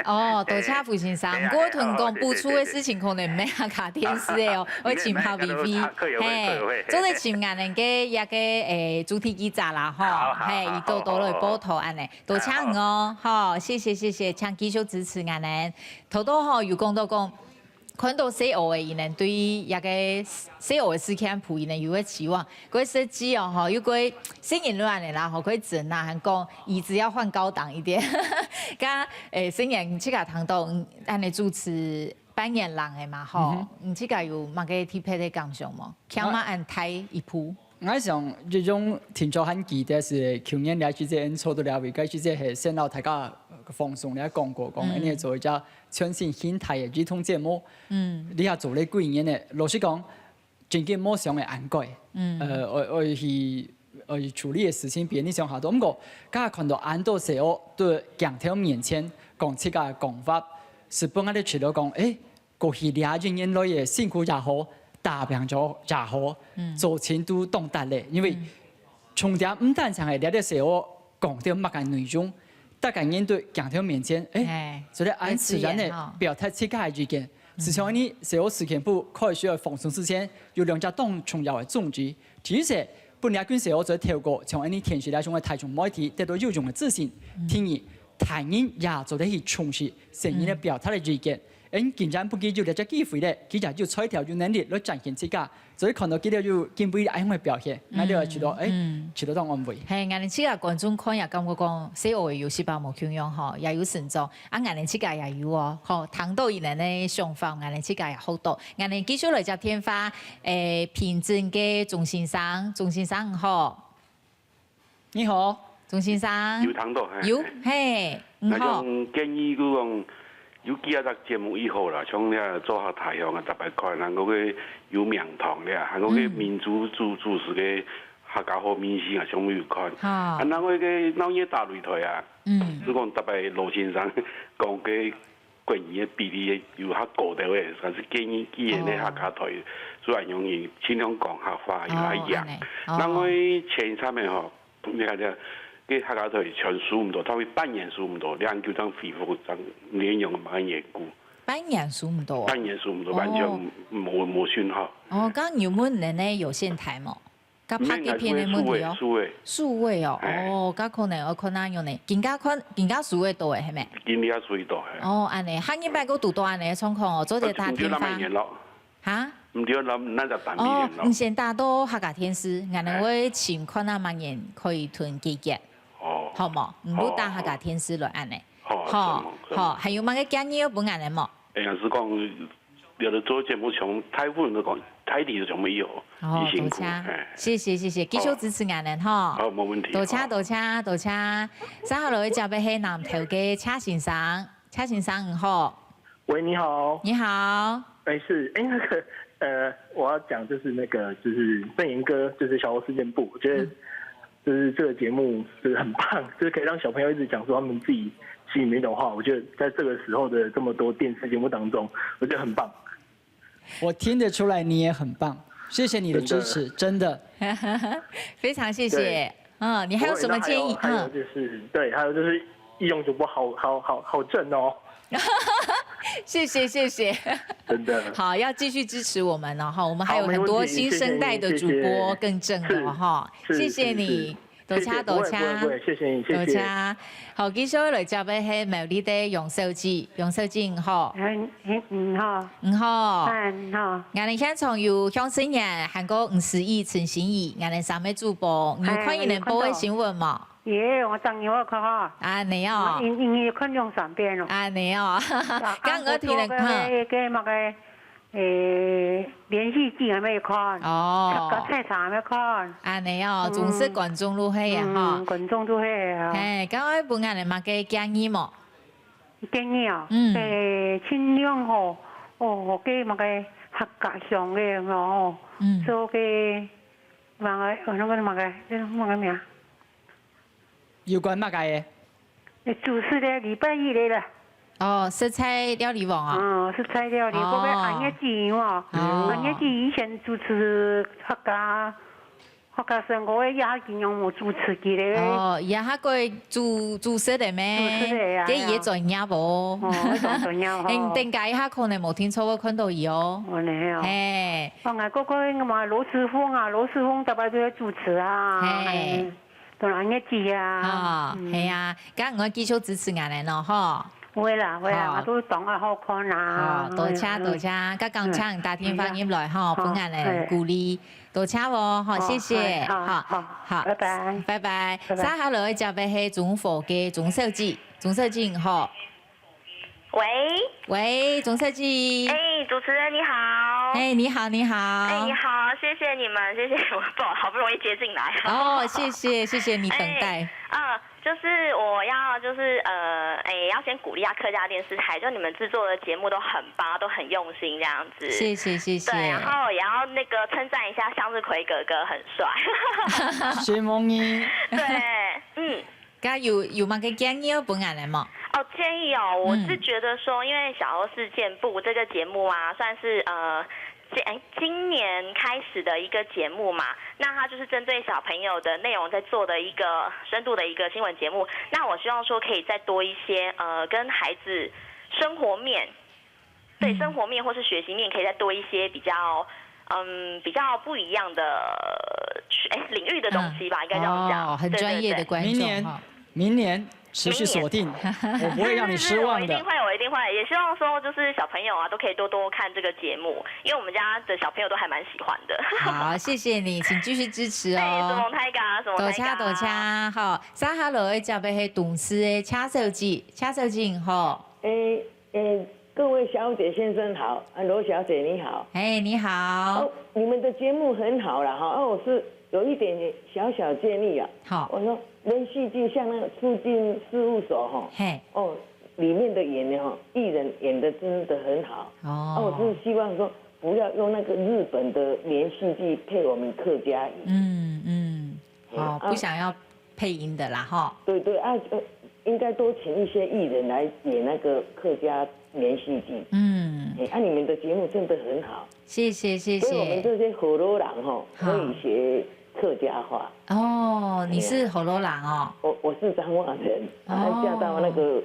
哦，多謝傅先生。不過同講付出嘅事情可能唔係客家電視嘅哦，我潛下 VV， 係，總係潛眼人嘅一個主題記者啦，嗬，係，而到來報道安尼，多謝我，嗬，謝謝，請繼續支持眼人，頭多嗬，有講到講。看到西澳嘅人對一個西澳嘅事件普人有個期望，佢設計哦吼，有個新言論嘅啦，吼佢整啦，還講椅子要換高檔一點，加新人即個談到安尼主持扮演人嘅嘛吼，即個有乜個特別嘅感想冇？起碼按睇一步。我想這種聽咗很記得是去年嚟記者做到了，為個記者係先到大家放鬆嚟講過講，你做一隻全新形態嘅兒童節目，你係做咗幾年嘅，老實講，真嘅冇想嘅安改，我去處理嘅事情比你想好多，不過今日看到安多時候對鏡頭面前講出個講法，是本來你除咗講，過去2年來嘅辛苦也好。打拼咗也好，做錢都懂得咧，因為重點唔單淨係你啲時候講到乜嘅內容，大家面對鏡頭面前，所以按自然嘅表達自家嘅意見。事實上，你時候事件部開始要放鬆之前，有兩隻當重要嘅宗旨，第一是本來嗰時候就透過從你填寫嚟種嘅大眾媒體得到有用嘅自信，第二，台人也做得去重視聲音嘅表達嘅意見。既然不記住呢隻機會咧，佢就要採條有能力來展現自家，所以看到佢哋要見背愛嘅表現，我哋就知道，知道當安慰。係，我哋自家觀眾看也感覺講，西澳嘅遊戲包冇缺樣嗬，也有成長，我哋自家也有哦，嗬，談到人嘅想法，我哋自家也好多。我哋繼續來接電話，平鎮嘅鍾先生好，你好，鍾先生。有談到，有，嘿，唔好。建議佢講。有幾啊個節目以後啦，像咧做下太陽啊，特別看，然後個有名堂咧，然後個民族主持嘅客家好明星啊，上面有看。然後個鬧熱大擂台啊，如講特別羅先生講嘅關於比例有較高啲嘅，但是建議既然咧客家台，主要用於盡量講客話，有係贏。然後前三面嗬，你睇下。嘅客家台全數唔到，他會半年數唔到，兩叫張恢復張連用滿嘢股。半年數唔到。半年數唔到，完全冇訊號。哦，咁有冇人咧有線台冇？咁拍幾片嘅問題哦。數位哦，哦，咁可能我可能用呢，更加數位多嘅係咪？更加數位多係。哦，安尼，下禮拜嗰度多安尼嘅狀況哦，早啲打電話。嚇？唔對諗，那就打電話。哦，唔先打到客家電視，我哋會前看下萬人可以囤幾件。好冇？唔好打客家電視來安尼。好，還有乜嘅建議要本人嚟冇？是講有的做節目從台灣都講，台地就沒有。哦，多謝，謝謝，繼續支持人哋哈。好，冇問題。多謝。三號來就俾係南投嘅車先生，車先生好。喂，你好。你好。是，那個，我要講就是那個就是鄭言哥，就是小猴事件簿，我覺得。就是這個節目就是很棒，就是可以讓小朋友一直講說他們自己心裡面的話。我覺得在這個時候的這麼多電視節目當中，我覺得很棒。我聽得出來你也很棒，謝謝你的支持，真的。非常謝謝。你還有什麼建議？還有就是對，還有就是義勇主播好正哦。謝謝，真的好，要繼續支持我們哦，哈，我們還有很多新生代的主播更正的哈，謝謝你，多謝，謝謝你，多謝。好，接下來就俾係苗栗的楊小姐你好，你好，我哋現場有向新人、韓國吳思怡、陳心怡，我哋三位主播，有看你哋報嘅新聞嗎？我等我看哈。啊，你哦。因為看用3遍咯。啊，你哦。剛我聽了看。連續劇還沒有看。哦。個菜場還沒看。啊，你哦，總是觀眾都係啊，哈。觀眾都係啊。誒，剛我本人嚟乜嘅建議冇？建議啊。盡量嘅乜嘅客家上的哦，做个那个名，有关乜嘅？主持的礼拜一来了。哦，色彩料理网啊。色彩料理，我们安业记哦，安业记以前主持客家生活的亚健用我主持起来。哦，也还个主持的咩？主持的啊。这也专业无？哦，专业哦。定解下可能冇听错，我看到伊哦。哦，你哦。嘿。我个嘛罗时峰啊，罗时峰大概都在主持啊。嘿。同安业记啊。哦，系啊，咁我继续支持俺哋咯，吼。會啦，我都當下好看啦。多謝，咁剛唱大天方音來吼，本人嚟鼓勵，多謝喎，好，謝謝，好，拜拜。三下來就俾係總夥嘅總設計，吼。喂，總設計。主持人你好。你好。你好，謝謝你們，謝謝我，好不容易接進來。哦，謝謝你等待。就是我要要先鼓勵下客家電視台，就你們製作的節目都很棒，都很用心這樣子。謝謝。對，然後也要稱讚一下向日葵哥哥很帥。謝夢你。對，咁有乜嘅建議本人嚟嘛？建議哦，我是覺得說，因為小歐事件部這個節目啊，算是今年開始的一個節目嘛，那它就是針對小朋友的內容在做的一個深度的一個新聞節目。那我希望說可以再多一些跟孩子生活面，對生活面或是學習面，可以再多一些比較不一樣的領域的東西吧，應該這樣講。很專業的觀眾。明年持續鎖定，我不會讓你失望的。我一定會，也希望說就是小朋友啊都可以多多看這個節目，因為我們家的小朋友都還蠻喜歡的。好，謝謝你，請繼續支持哦。什麼太噶，什麼太噶。多謝，好，三下來就俾係董事嘅車手機，好。各位小姐先生好，羅小姐你好。你好。你們的節目很好啦，哈，我是有一點小建議啊。好。我說連續劇像那個促進事務所哈，裡面的演員藝人演得真的很好。我是希望說不要用那個日本的連續劇配我們客家語。不想要配音的啦，哈。對應該多請一些藝人來演那個客家連續劇。你們的節目真的很好。謝謝。所以我們這些河洛人可以學客家話。你是河洛人哦？我是彰化人，嫁到那個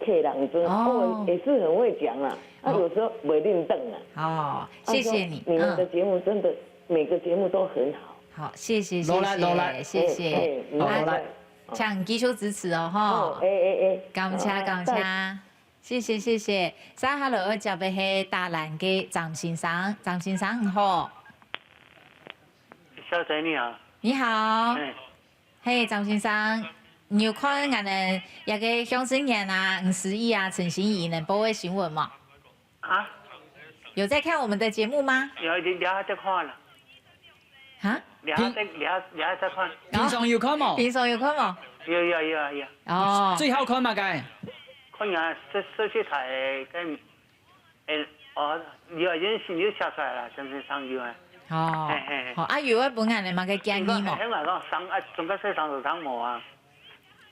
客人村，我也是很會講啦，有時候不認得啊。謝謝你。你們的節目真的每個節目都很好。好，謝謝。謝謝。請繼續支持哦，哈。感謝。謝謝。三下來就俾係大蘭嘅張先生好。小姐你好。你好。張先生，你有看我哋一個向生人啊、吳思義啊、陳心怡能播嘅新聞嗎？有在看我們的節目嗎？有在看了。你在看？平常有看冇？有。最好看嘛嘅？看呀，這些台跟你已經下出來了，真係上咗啊！好，有一本人你嘛嘅建議冇？香港講仲加西上就上冇啊？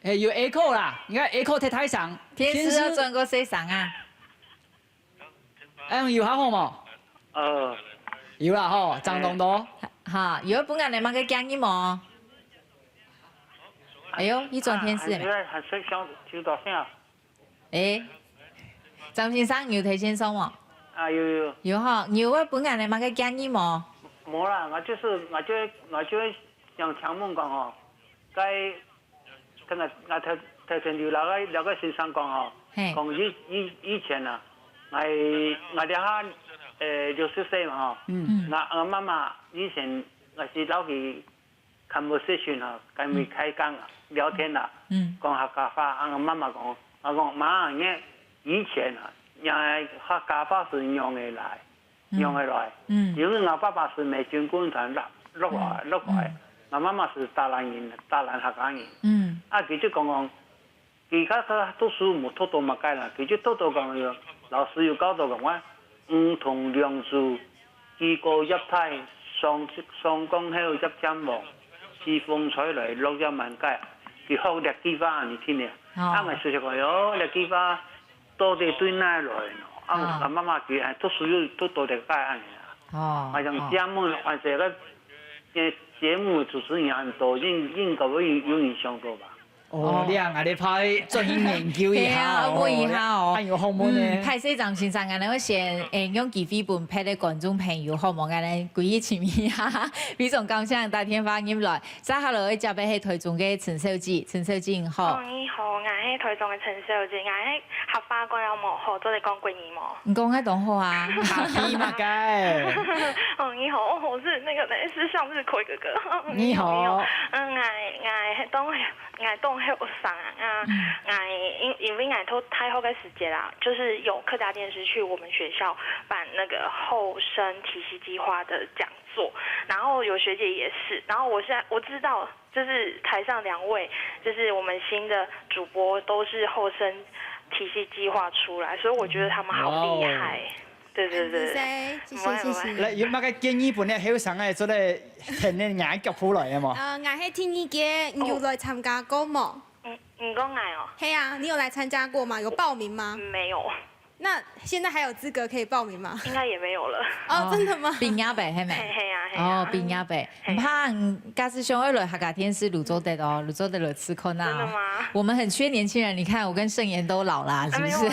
有 Echo 啦，而家 Echo 睇睇上。天師要轉過西上啊？有下好冇？有啦嗬，張東多。有一本人你嘛嘅建議冇？哎呦，一轉天師係還是想就到先啊？張先生有睇先生喎？有。有哈，有一本人你嘛嘅建議冇？冇啦，我就像強夢講該跟我頭前有那個先生講講以前啊，我哋下60歲嘛我媽媽以前我是老去 conversation 跟佢開講聊天啦，講客家話，我媽媽講，我講媽，你以前客家話是用嘅來。用回來，因為我爸爸是美軍軍團落來，我媽媽是大蘭人，大蘭客家人。佢就講，佢家讀書冇偷嘛解啦，佢就偷講，老師又教到講我，梧桐兩樹枝高叶太，双江口叶尖毛，西风吹来落叶满街，佢好绿枝花，你听咧？啊，我说讲哟，绿枝花多啲对奶来，啊，妈妈佢都属于都多啲街安尼啊。好像节目或者个节目主持人都应该会有影响到吧？哦，你啊，你派做研究一下問一下哦。還有項目呢？太西站先生，我哋先用幾飛本拍啲觀眾朋友項目，我哋歸於前面哈，非常感謝大天發入來。再下來接俾係台中嘅陳小姐，陳小姐好。你好，我係台中嘅陳小姐，我係合法官有冇好做你講貴語冇？你講喺東好啊，下邊嘛該。你好，我是那個是向日葵哥哥。你好。我當學生啊，因為我都太後嘅時節啦，就是有客家電視去我們學校辦那個後生體系計劃的講座，然後有學姐也是，然後我知道，就是台上2位，就是我們新的主播都是後生體系計劃出來，所以我覺得他們好厲害。對，謝謝。嚟，有乜嘅建議本嚟後生嘅做嚟聽你眼腳好來啊嘛？我係聽你嘅，你有來參加過嗎？你講我哦。係啊，你有來參加過嗎？有報名嗎？沒有。那現在還有資格可以報名嗎？應該也沒有了。哦，真的嗎？邊亞白係咪？係啊。哦，邊亞白，唔怕，假使想要來客家電視泸州的哦，泸州的來吃困難。真的嗎？我們很缺年輕人，你看我跟盛妍都老啦，是不是？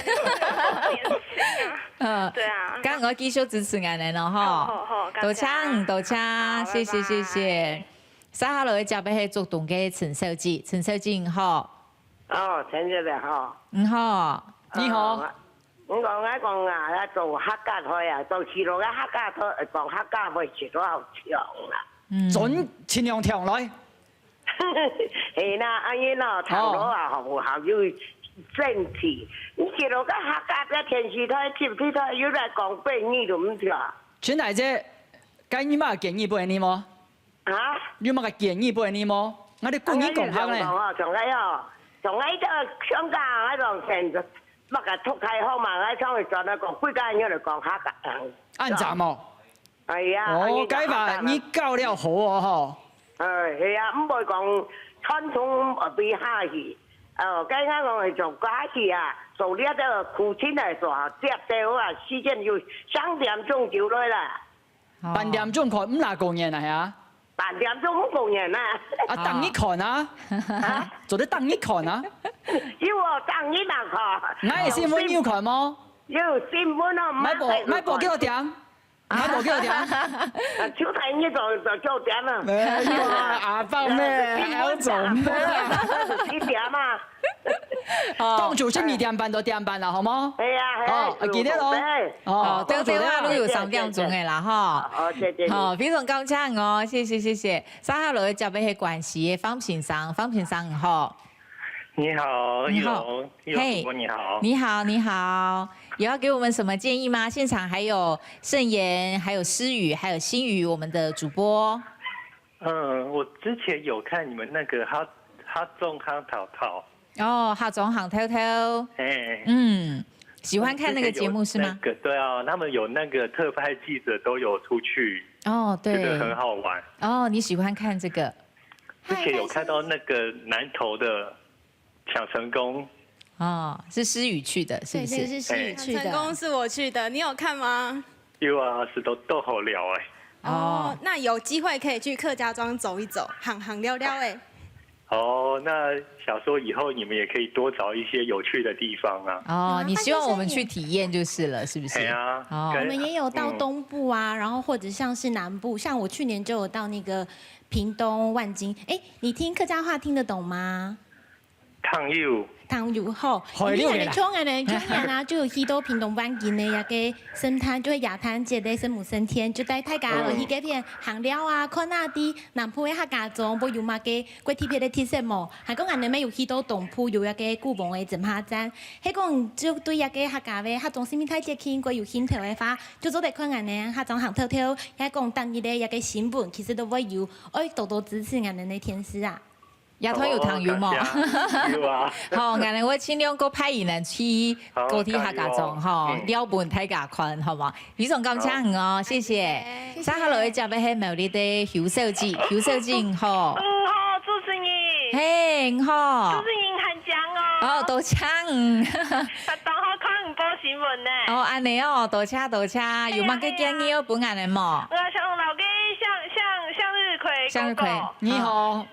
對啊。咁我繼續支持我哋咯，好，多謝，謝謝。接下來接俾係竹東嘅陳小姐，陳小姐你好。哦，陳小姐好。你好。你好。我講啊，做客家菜啊，做遲落嘅客家菜，講客家菜遲咗好長啦。準前兩條來。係啦，阿姨咯，頭腦啊，好要正氣。你遲落嘅客家嘅電視台、TV台要嚟講俾你都唔聽。陳大姐，咁你乜建議俾你冇？啊？你乜建議俾你冇？我哋講講下咧。從喺香港喺度成乜嘅脱契好嘛？喺上去做那個歸家人嚟講客家。按站哦。係啊。哦，解法你教了好哦嗬。係啊，唔會講傳統比下去。咁啱我係做假期啊，做呢一個父親嚟做，接到啊時間要3點鐘就來啦。8點鐘看唔哪公演啊係啊？8點鐘唔公演啊？啊，等你看啊！做啲等你看啊！要我等你哪看？我新聞要看嗎？要新聞啊！買部幾多點？買部幾多點？小睇呢就點啊！阿包咩？要做咩啊？幾點啊？當做12點半到點半啦，好冇？係啊，哦，記得咯。哦，到電話都要3點鐘嘅啦，哈。好，非常感謝哦，謝謝。接下來接俾係關係嘅方先生好。你好，你好，嘿，你好，有要給我們什麼建議嗎？現場還有盛妍，還有詩雨，還有新宇，我們的主播。我之前有看你們那個哈中哈淘淘。哦，哈中哈淘淘。喜歡看那個節目是嗎？對啊，他們有那個特派記者都有出去。哦，對。覺得很好玩。哦，你喜歡看這個？之前有看到那個南投的。搶成功哦，是詩雨去的，是不是？是詩雨去的。成功是我去的，你有看嗎？有啊，是都好聊哎。哦，那有機會可以去客家莊走一走，行聊聊哎。哦，那想說以後你們也可以多找一些有趣的地方啊。哦，你希望我們去體驗就是了，是不是？對啊。我們也有到東部啊，然後或者像是南部，像我去年就有到那個屏東萬金。哎，你聽客家話聽得懂嗎？湯友好，你人哋衝人啊，就有去到屏東萬金嘅一個生態，就係亞灘節嘅聖母升天，就帶大家去嗰邊行了啊，看下啲南部嘅客家莊，不有乜嘅國體片嘅特色冇？係講人哋咩有去到東部有一個古堡嘅鎮下站，係講就對一個客家嘅客莊生命態節傾過有興趣嘅話，就做嚟看人哋客莊行透透，係講當日嘅一個新聞，其實都會有愛多多支持人哋嘅天使啊。夜团有糖油冇？有啊。好，我哋我尽量个派人去高铁客家庄，吼，了本大家看，好嘛？非常感谢哦，谢谢。接下来接要系苗栗的邱小姐，邱小姐好。好，主持人。嘿，好。主持人很强哦。哦，多谢。当好看唔播新闻呢。哦，安尼哦，多谢。有乜嘅建议要本人的冇？我想老嘅向日葵。向日葵，你好。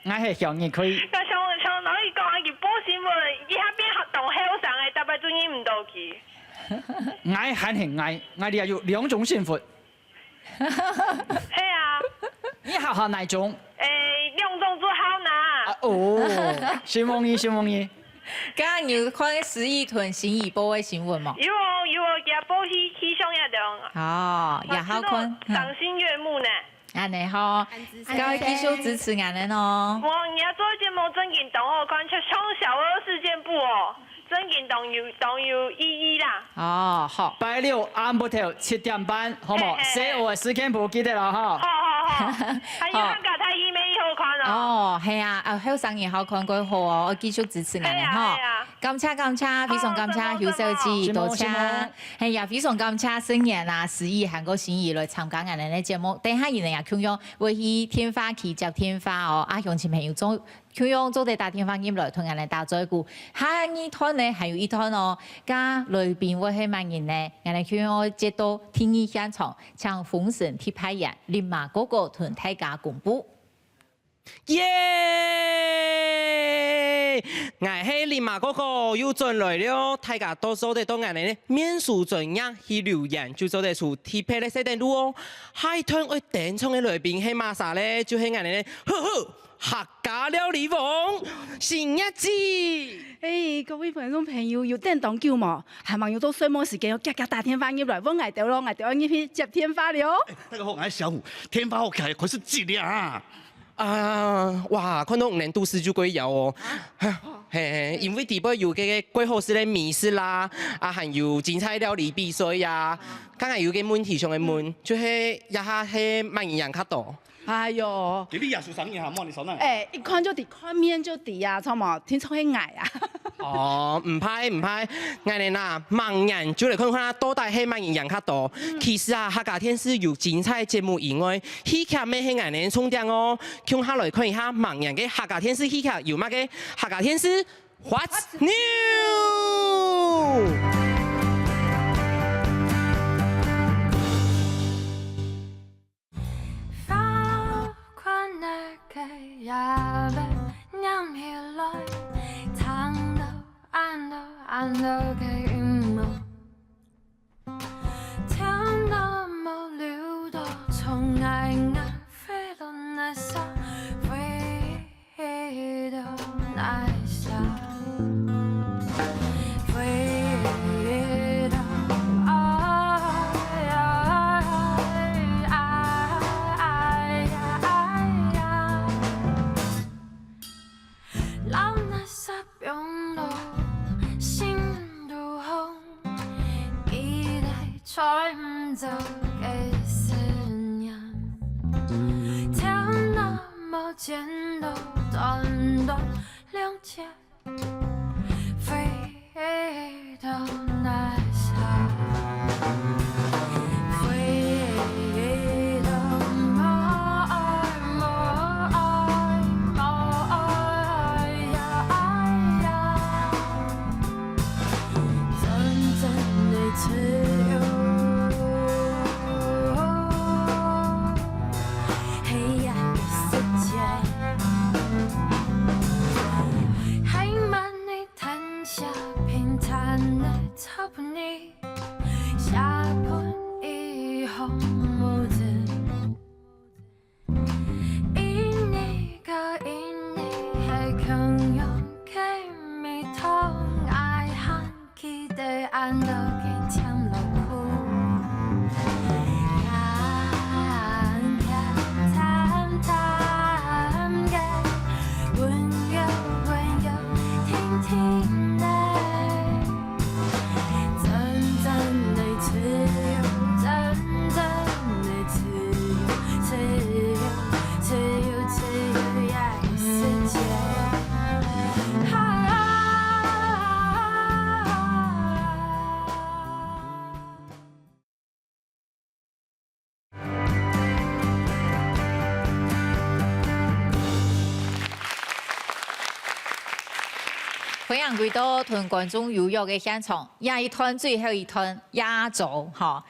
我係向日葵。我想老伊讲啊，佢播新闻，伊遐边动后上嘅，特别注意唔到佢。我很幸我哋有2種幸福。係啊。你好哪種2種都好拿。哦，希望你。剛剛有看10億屯新義報嘅新聞嗎？有，也報去上一張。哦，也好看。賞心悅目呢。安尼好，各位繼續支持俺哋咯。我而家做節目真勁動哦，關於從小兒事件部哦，真勁動有意義啦。哦，好。拜六晏晡頭7點半，好冇？4號事件部記得啦，哈。好。還有客家台語咩好看哦？哦，係啊，後生也好看過好哦，我繼續支持俺哋吼。感謝，非常感謝邱小姐，多謝。係呀，非常感謝新人啊，10億韓國新義來參加俺哋嘅節目。等下人也強樣會去天花去接天花哦，啊，鄉親朋友強樣做啲打電話入來同俺哋打招呼。下一團呢，還有一團哦，加來賓會係乜人呢？俺哋強樣接到天意現場，將封神鐵牌人連馬哥哥同大家公布。耶！我係連馬哥哥又轉來了，大家多數的都眼呢面書專業去留言，就做得出鐵牌的設定路哦。下一團我點唱的來賓係馬啥咧？就係眼呢，客家料理王新一子。各位觀眾朋友，有點當叫嘛？係咪要到睡夢時間，夾打電話入來，我挨到咯，挨到入去接天花了。大家好，我係小虎，天花屋企佢是幾靚啊！哇！看到5年都市就貴有哦，因為底部有個貴好食的美食啦，還有精彩料理比賽呀，剛剛有個問題上嘅問，就是一下係乜營養較多。哎呦！你也是上一下麼？你手呢？一看就抵，看面就抵啊，錯嘛？聽說係矮啊。哦，唔歹，我哋嗱盲人就嚟看看到底係乜營養較多。其實啊，客家電視有精彩節目以外，戲劇咩係我哋重點哦。向下來看一下盲人嘅客家電視戲劇有乜嘅？客家電視 What's New？安到嘅羽毛，天那麼流動，從愛飛到那沙，飛到那沙，飛到老那沙變到。吹唔走嘅思念，天那麼尖到短短兩截，飛到那沙，飛到冇愛呀，真正的自由。黑暗的世界，還分享几多同观众踊跃嘅现场，也一团最后一团压轴哈。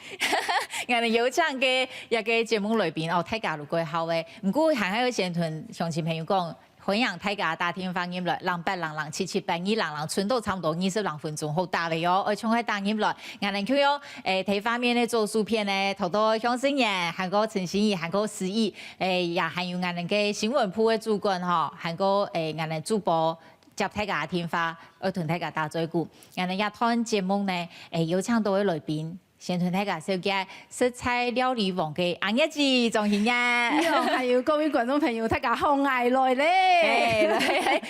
我哋有请嘅一个节目来宾哦，大家如果好嘅，唔过还有先同乡亲朋友讲。分享大家打電話入來，0800778200，春到差唔多22分鐘好打嚟哦。我從喺打入來，我哋佢有睇方面咧做薯片咧，好多鄉親人，還個陳心怡，還個司儀，也還有我哋嘅新聞部嘅主管嗬，還個我哋主播接大家電話，我同大家打嘴鼓。我哋一趟節目咧，有請到嘅來賓。先同大家紹介食材料理王嘅阿葉子莊先生，還有各位觀眾朋友，大家好愛來咧！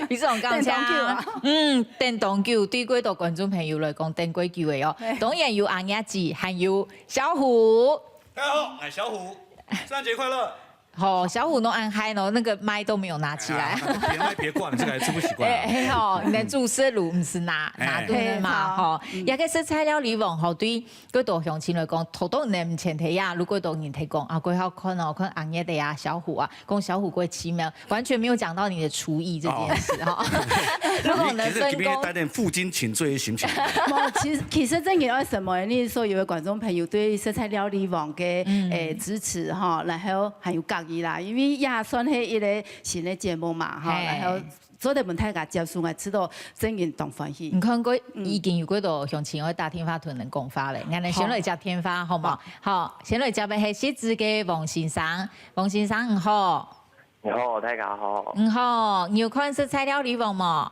比如講講電動橋對幾多觀眾朋友來講電幾橋嘅哦，當然有阿葉子，還有小虎。大家好，我係小虎，聖誕節快樂！好，小虎都按嗨咯，那個麥都沒有拿起來。別慣了，這個還吃不習慣。哦，你的主食爐唔是拿對嘛？吼，一個食材料理王吼對嗰度鄉親來講，好多人唔前提呀。如果都人提講啊，佢好看哦，看紅葉的呀，小虎啊，講小虎過奇妙，完全沒有講到你的廚藝這件事哈。如果能分工，帶點負荊請罪行唔行？其實真嘅為什麼？你說有個觀眾朋友對食材料理王嘅支持哈，然後還有啦，因為也算係一個新嘅節目嘛，哈，然後做啲問題個接受，我知道真嘅當歡喜。唔看過已經有幾多鄉親我打電話同人講法咧，我哋先來接電話好冇？好，先來接嘅係獅子嘅王先生，王先生你好。你好，大家好。你好，你有看食材料理王冇？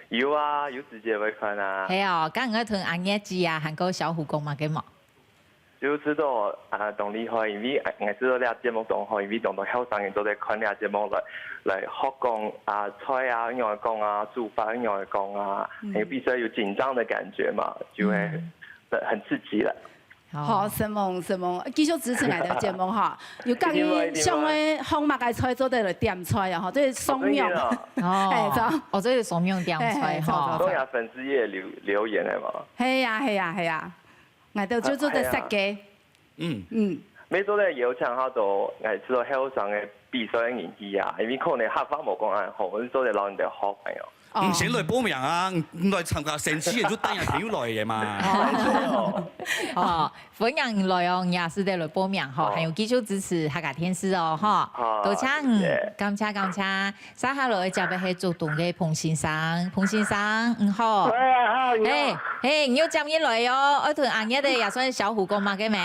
有啊，有直接會看啊。係哦，剛剛同阿葉子啊，還有小虎講嘛嘅冇？就知道動厲害，因為我知道呢個節目動好，因為當到後生人都在看呢個節目來學講菜啊，咁樣講啊，煮飯咁樣講啊，還有必須有緊張的感覺嘛，就會很刺激啦。好，什麼繼續支持我哋嘅節目哈，有關於像咧紅麥嘅菜做得嚟點菜啊，哈，即係鬆肉。哦，即係鬆肉點菜哈。都有粉絲頁留言係嘛？係啊。我哋就做得識嘅，每做咧有請好多，我知道後生嘅比賽嘅年紀啊，因為可能客法冇講啱好，我做啲老人哋好朋友。唔使來報名啊，唔來參加，成次人都單人表來嘅嘛。哦，歡迎來哦，也是得來報名吼，還有繼續支持客家電視哦，哈。多謝，感謝。接下來就係做動嘅彭先生，好。你要接入來哦，我同阿爺哋也算小虎講嘛嘅咩？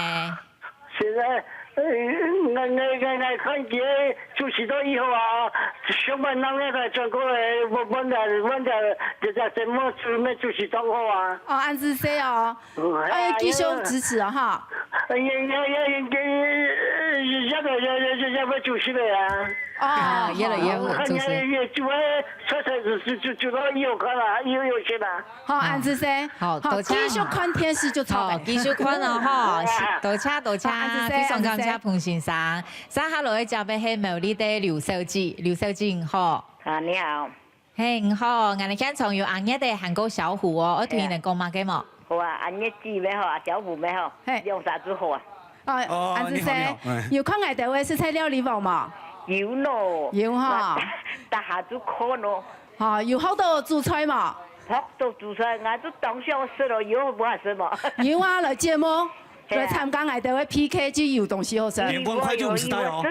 現在。我看見主持到以後啊，上班人咧都全國誒，問就節目做咩主持當好啊？哦，安子說哦，繼續支持啊哈！要不主持的呀？哦，也主持。就到以後看啦，有錢啦。好，安子說，好，繼續看電視就錯。繼續看哦，哈，多謝，非常感謝彭先生。接下來就係係苗栗的劉小姐你好。你好。嘿，你好，我哋現場有阿葉的韓國小虎哦，我同你哋講嘛嘅冇？好啊，阿葉子咩好啊，小虎咩好？用啥子好啊？安子說，有看我哋嘅食材料理王嘛？有咯。有哈。大下就看咯。哦，有好多煮菜嘛？好多煮菜，我都當上食咯，有冇好食嘛？有啊，來節目，來參加我哋嘅 PK 就有東西好食。眼光快就唔知道哦。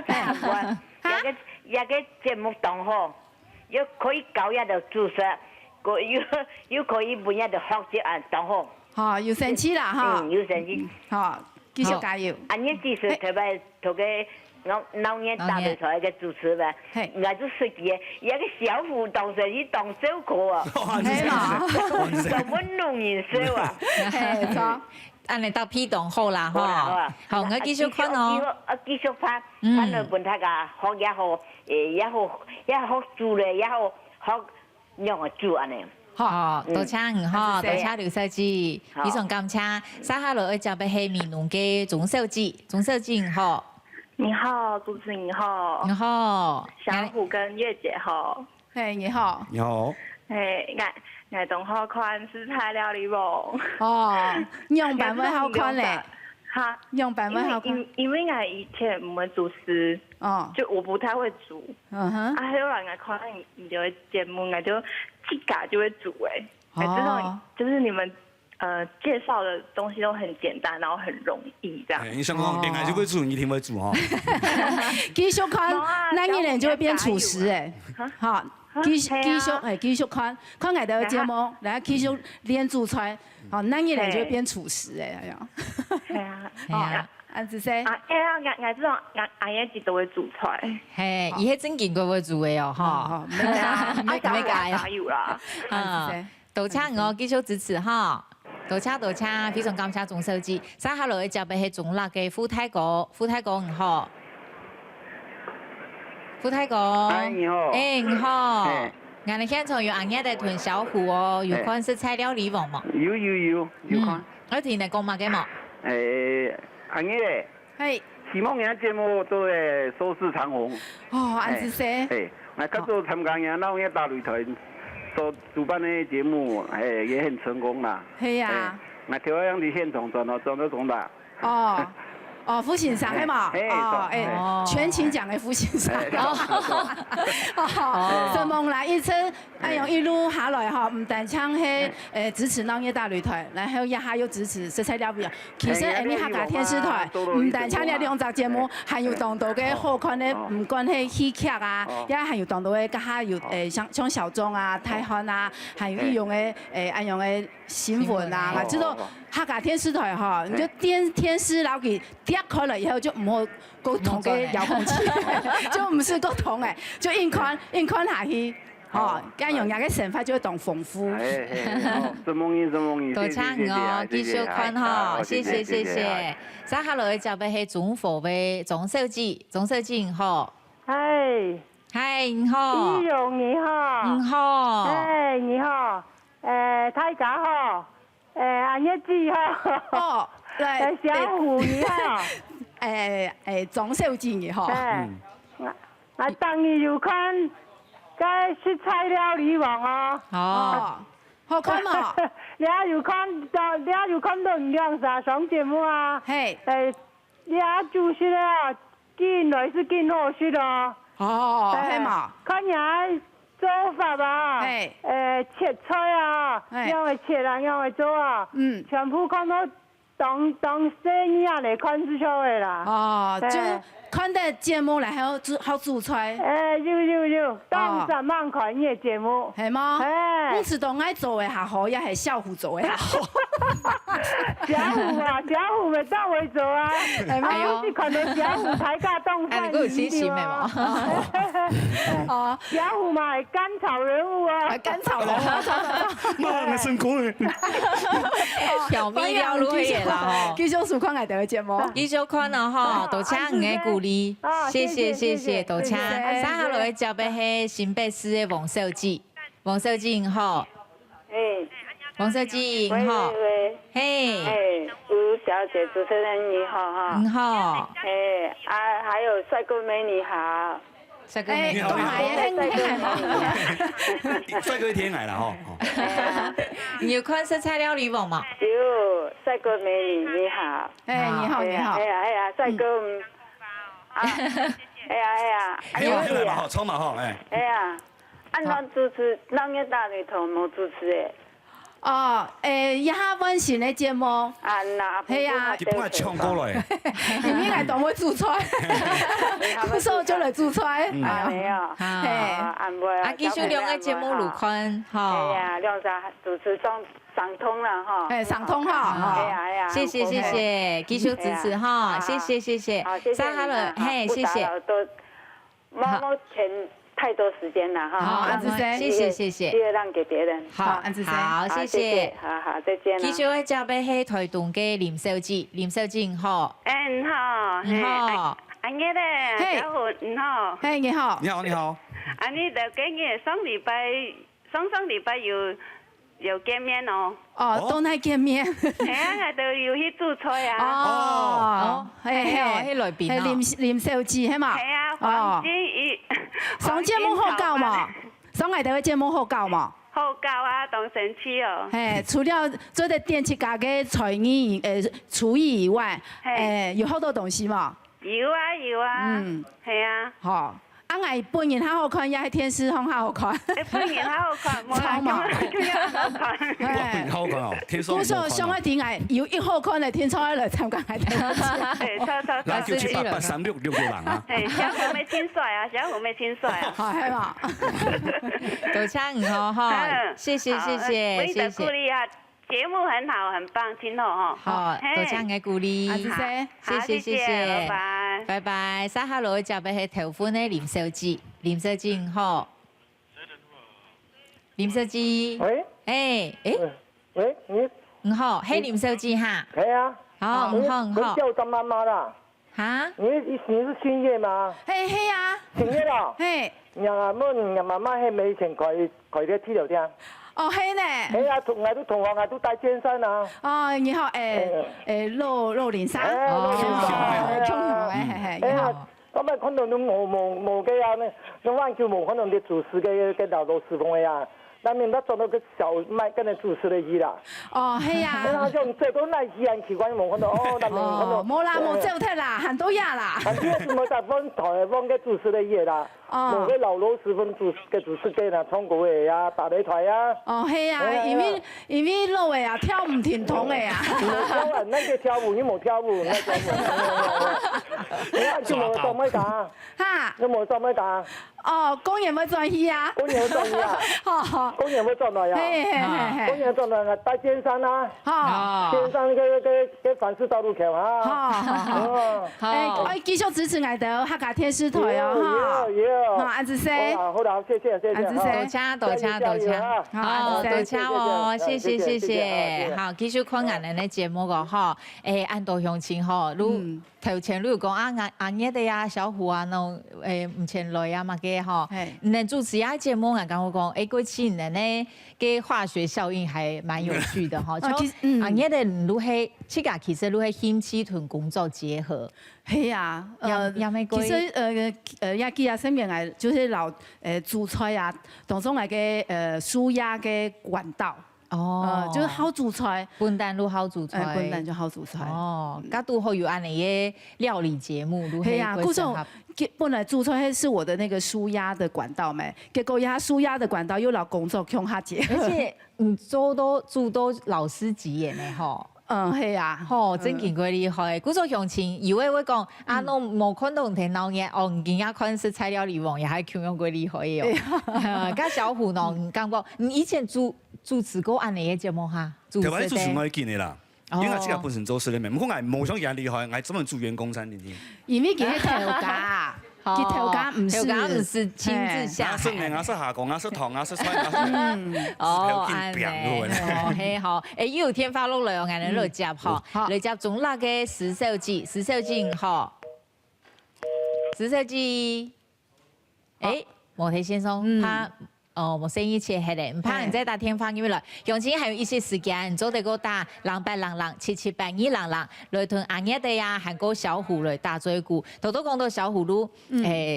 一個節目當好，又可以教人哋煮食，又可以每日就學習啊，當好。哦，有成績啦哈。有成績。好，繼續加油。阿葉子是特別同佢。老年打比賽嘅主持呗，我就識嘅，一個小虎當時去當小哥啊，係嘛，就温弄人少啊，係錯，按你到批檔好啦，好，我繼續看哦，繼續拍，拍到本大家學也好煮咧，也好學讓我煮安尼。好，多謝你好，多謝劉小姐，非常感謝。接下來就係係闽南嘅鍾小姐你好。你好，主持人你好。你好，小虎跟月姐好。嘿，你好。你好。嘿，我同好看食材料理王。哦，樣板會好看咧。哈，樣板會好看。因為我以前唔會煮食，就我不太會煮。後來我看你的節目，我就自家就會煮誒。这种就是你们介绍的东西都很简单，然后很容易这样。你想讲恋爱就会煮，你听会煮哈。继续看，那一年就会变厨师哎，好，继续看我的节目，然后继续练煮菜，好，那一年就会变厨师哎，哎呀。系啊，系啊。安子生，我这种我也记得会煮菜。嘿，伊迄正经个会煮的哦，哈，没加油啦。多谢我继续支持哈，多谢，非常感谢总书记。接下来就係中立嘅副太哥你好，副太哥，你好，你好，我哋現場有阿爺在囤小虎哦，有看食材料理網嘛？有看。我聽你講嘛嘅嘛？阿爺咧，係，希望人節目都會收視長紅。哦，安子生，我較早參加人老嘢大擂台所主辦的節目，也很成功啦。係啊，我跳樣的現場轉到中大。哦，福星上係嘛？全勤獎嘅福星上。所以望來一次，用一路下來哈，唔但唱係支持農業大擂台，然後一下又支持食材料理。其實你客家電視台唔但唱呢兩集節目，還有當到嘅好看嘅，唔管係戲劇啊，也還有當到嘅，家下有像小眾啊、泰漢啊，還有一樣嘅安樣嘅新聞啊，我知道客家電視台哈，你就電視老給跌開了以後就唔好溝通嘅遙控器，就唔是溝通誒，就硬看下去。哦，咁樣嘅成法就會當豐富。真夢意。多謝我繼續看哈，謝謝。接下來就係總貨嘅總書記你好。係，你好。易容你好。你好。你好。大家好。阿一志好。小虎你好。總書記你好。我當你有看。嘅食材料理網哦，好看嘛？你有看到兩三上節目啊？係，你就是啦，見來是見好食咯。係嘛？看人做法啊，切菜啊，樣會切啊，樣會做啊，全部看到當生意啊嚟看出嚟啦。就看的節目然後好煮菜。有，當10萬塊嘅節目。係嗎？每次都愛做嘅下好，也係小虎做嘅下好。小虎咪當會做啊？係咪？好似看到小虎睇家當飯嘅嘛。小虎咪係甘草人物啊。甘草人物。媽，我辛苦嘅。調味料都嘢啦，繼續收看我哋嘅節目。繼續看啊哈，多謝你嘅鼓勵，謝謝，多謝。接下來就係新北市嘅王書記你好。王書記你好。吳小姐主持人你好哈。你好。還有帥哥美女好。帥哥美女好。帥哥天來了哈。你有看食材料理網嗎？有，帥哥美女你好。你好。帥哥。好，抽嘛哈，按怎主持農業大擂台冇主持誒？一下溫馨嘅節目。係啊。一般係唱歌嚟。你係當會煮菜，所以就嚟煮菜。係啊。繼續兩個節目錄看，係啊，兩個主持上通啦，哈。上通哈。係啊。謝謝，繼續支持哈，謝謝。好，謝謝。謝謝。冇欠太多時間啦，哈。好，安子生，謝謝。機會讓給別人。好，安子生，好，謝謝。好，再見啦。繼續接備係台東嘅林書記你好。你好。你好。阿爺咧，小虎你好。你好。你好。阿你就今日上禮拜有見面哦。都係見面。係啊，我哋要去煮菜啊。喺裏邊啊。林書記係嘛？係啊，黃金魚。上節目好教嘛？上我哋嘅節目好教嘛？好教啊，當神氣哦。除了做啲電器家嘅菜藝廚藝以外，有好多東西嘛。有啊。係啊。好。俺本人较好看，也系天师风较好看。本人较好看，超嘛，好看。本人好看哦，天师。我说上海电爱有一好看的天窗来参加海天。那就7883666人啊。小虎妹挺帅啊，小虎妹挺帅啊。系嘛？多谢你哦哈，谢谢。鼓励啊，节目很好，很棒，挺好哈。好，多谢你鼓励。谢谢，拜拜。撒哈罗接俾係頭款嘅林小姐，林小姐好。林小姐，喂，喂，你好，係林小姐哈。係啊。好，你好。我叫张妈妈啦。哈？你是新月吗？嘿啊。新月啦。嘿。我妈妈係沒錢開啲資料店。哦，係呢。係啊，我都同學我都帶健身啊。哦，然後陸連山。然後咁啊，可能都冇嘅啊，你玩球冇可能你主持嘅老師傅嘅啊。但係唔得做到個小麥跟你主持的嘢啦。哦，係啊。然後就最多那幾人奇怪冇可能哦，但係冇可能。冇啦，冇做得啦，很多呀啦。很多是冇在幫台灣嘅主持的嘢啦。冇嘅老師傅主持嘅啦，唱歌嘅啊，打擂台啊。哦，係啊，因為老嘅啊跳唔停通嘅啊。跳啊，那個跳舞你冇跳舞，那跳舞。你啊，就冇做咩打？哈？你冇做咩打？哦，公園冇轉去啊。公園冇轉去啊。好。公園冇轉來啊。公園轉來啊，帶尖山啊。好。尖山嘅凡士道路橋啊。好。誒，繼續支持我哋客家天師台哦。好，安子生。好啦，謝謝。安子生，多謝。好，多謝哦，謝謝。好，繼續看我哋嘅節目個嗬，按道向前嗬，如頭前如講啊，阿爺哋啊，小虎啊，儂唔前來啊嘛嘅嗬，能主持下節目，我講過去年呢嘅化學效應還蠻有趣的嗬。阿爺哋如係，其實如係興趣同工作結合。係啊，其實也記啊，身邊係就是老煮菜啊，當中係嘅舒壓嘅管道。哦，就是好煮菜，本單都好煮菜，本單就好煮菜。哦，家都好有安尼嘅料理節目，係啊，嗰種本來煮菜是我的那個舒壓的管道咩，結果呀舒壓的管道又老工作強下節，而且煮多老司機嘅呢，嗬。係啊，吼，真見過厲害。故作向前，以為我講啊，我冇看到聽老嘢，哦，唔見啊，看食材料理王也係強樣過厲害嘅。加小虎儂感覺，你以前主持過安尼嘅節目哈？台灣主持我係見你啦，因為自己本身做事咧，唔講係冇想人厲害，係專門做員工餐，你知？因為佢係調價。佢調價唔是親自下，識名啊，識下講啊，識糖啊，識菜啊，哦，係好，有天發落來，我哋嚟接嗬，嚟接中辣嘅石手機嗬，石手機，莫提先生他。哦，冇生意切係咧，唔怕人再打電話入來。用錢還有一些時間，做得個打0800778200，來同阿爺哋啊，韓國小虎來打嘴鼓。頭都講到小虎都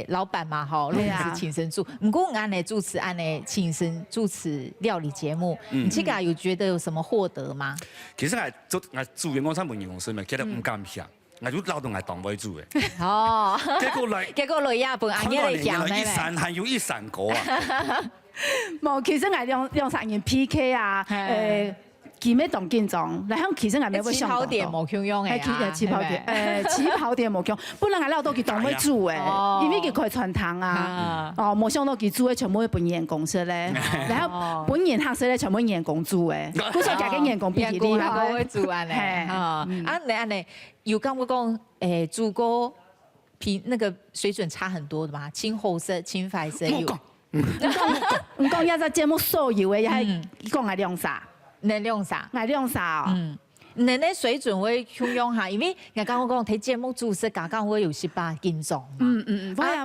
老闆嘛，吼，都是親身做。唔過按嚟主持，按嚟親身主持料理節目，你自己有覺得有什麼獲得嗎？其實我做員工餐門公司咪，其實唔敢想。我就勞動係當為主嘅。哦。結果來呀，本阿爺嚟講咧。一山還有一山高啊！冇，其實係兩三年 PK 啊，幾咩當競爭，然後其實係咩會上到。起跑點冇強用嘅啊。起跑點冇強，本來係撈到佢當為主嘅，因為佢開傳堂啊，冇想到佢做嘅全部係本人公司咧，然後本人客室咧全部員工做嘅，嗰時價嘅員工比佢厲害。會做安尼，安尼有剛我講煮過比那個水準差很多的嘛，青紅色、青白色有。唔講一隻節目所有嘅，也係講係量啥？能量啥？係量啥哦？你那水準會強用下，因為我剛我講睇節目主持，剛剛會有18斤重嘛。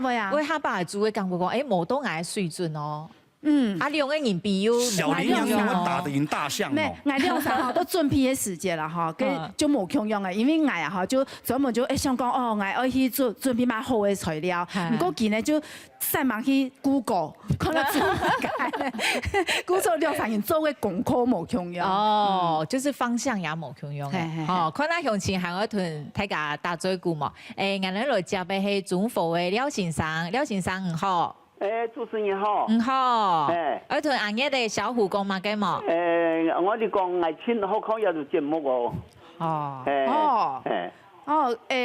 會啊。會下把係做嘅，剛我講，冇到我嘅水準哦。啊，两个人比有小羚羊能够打得赢大象哦。我两三吼都准备的时间啦吼，跟就冇强用的，因为我啊吼就专门就想讲哦，我要去准备买好的材料，不过今呢就上网去 Google 看到怎么改，Google 两三人做嘅功课冇强用。哦，就是方向也冇强用嘅。哦，看那向前行一團大家打嘴鼓嘛。我哋來接嘅係中府嘅廖先生，廖先生你好。主持人好。好。我同阿爺嘅小虎講嘛嘅嘛。我哋講藝親好看有節目哦。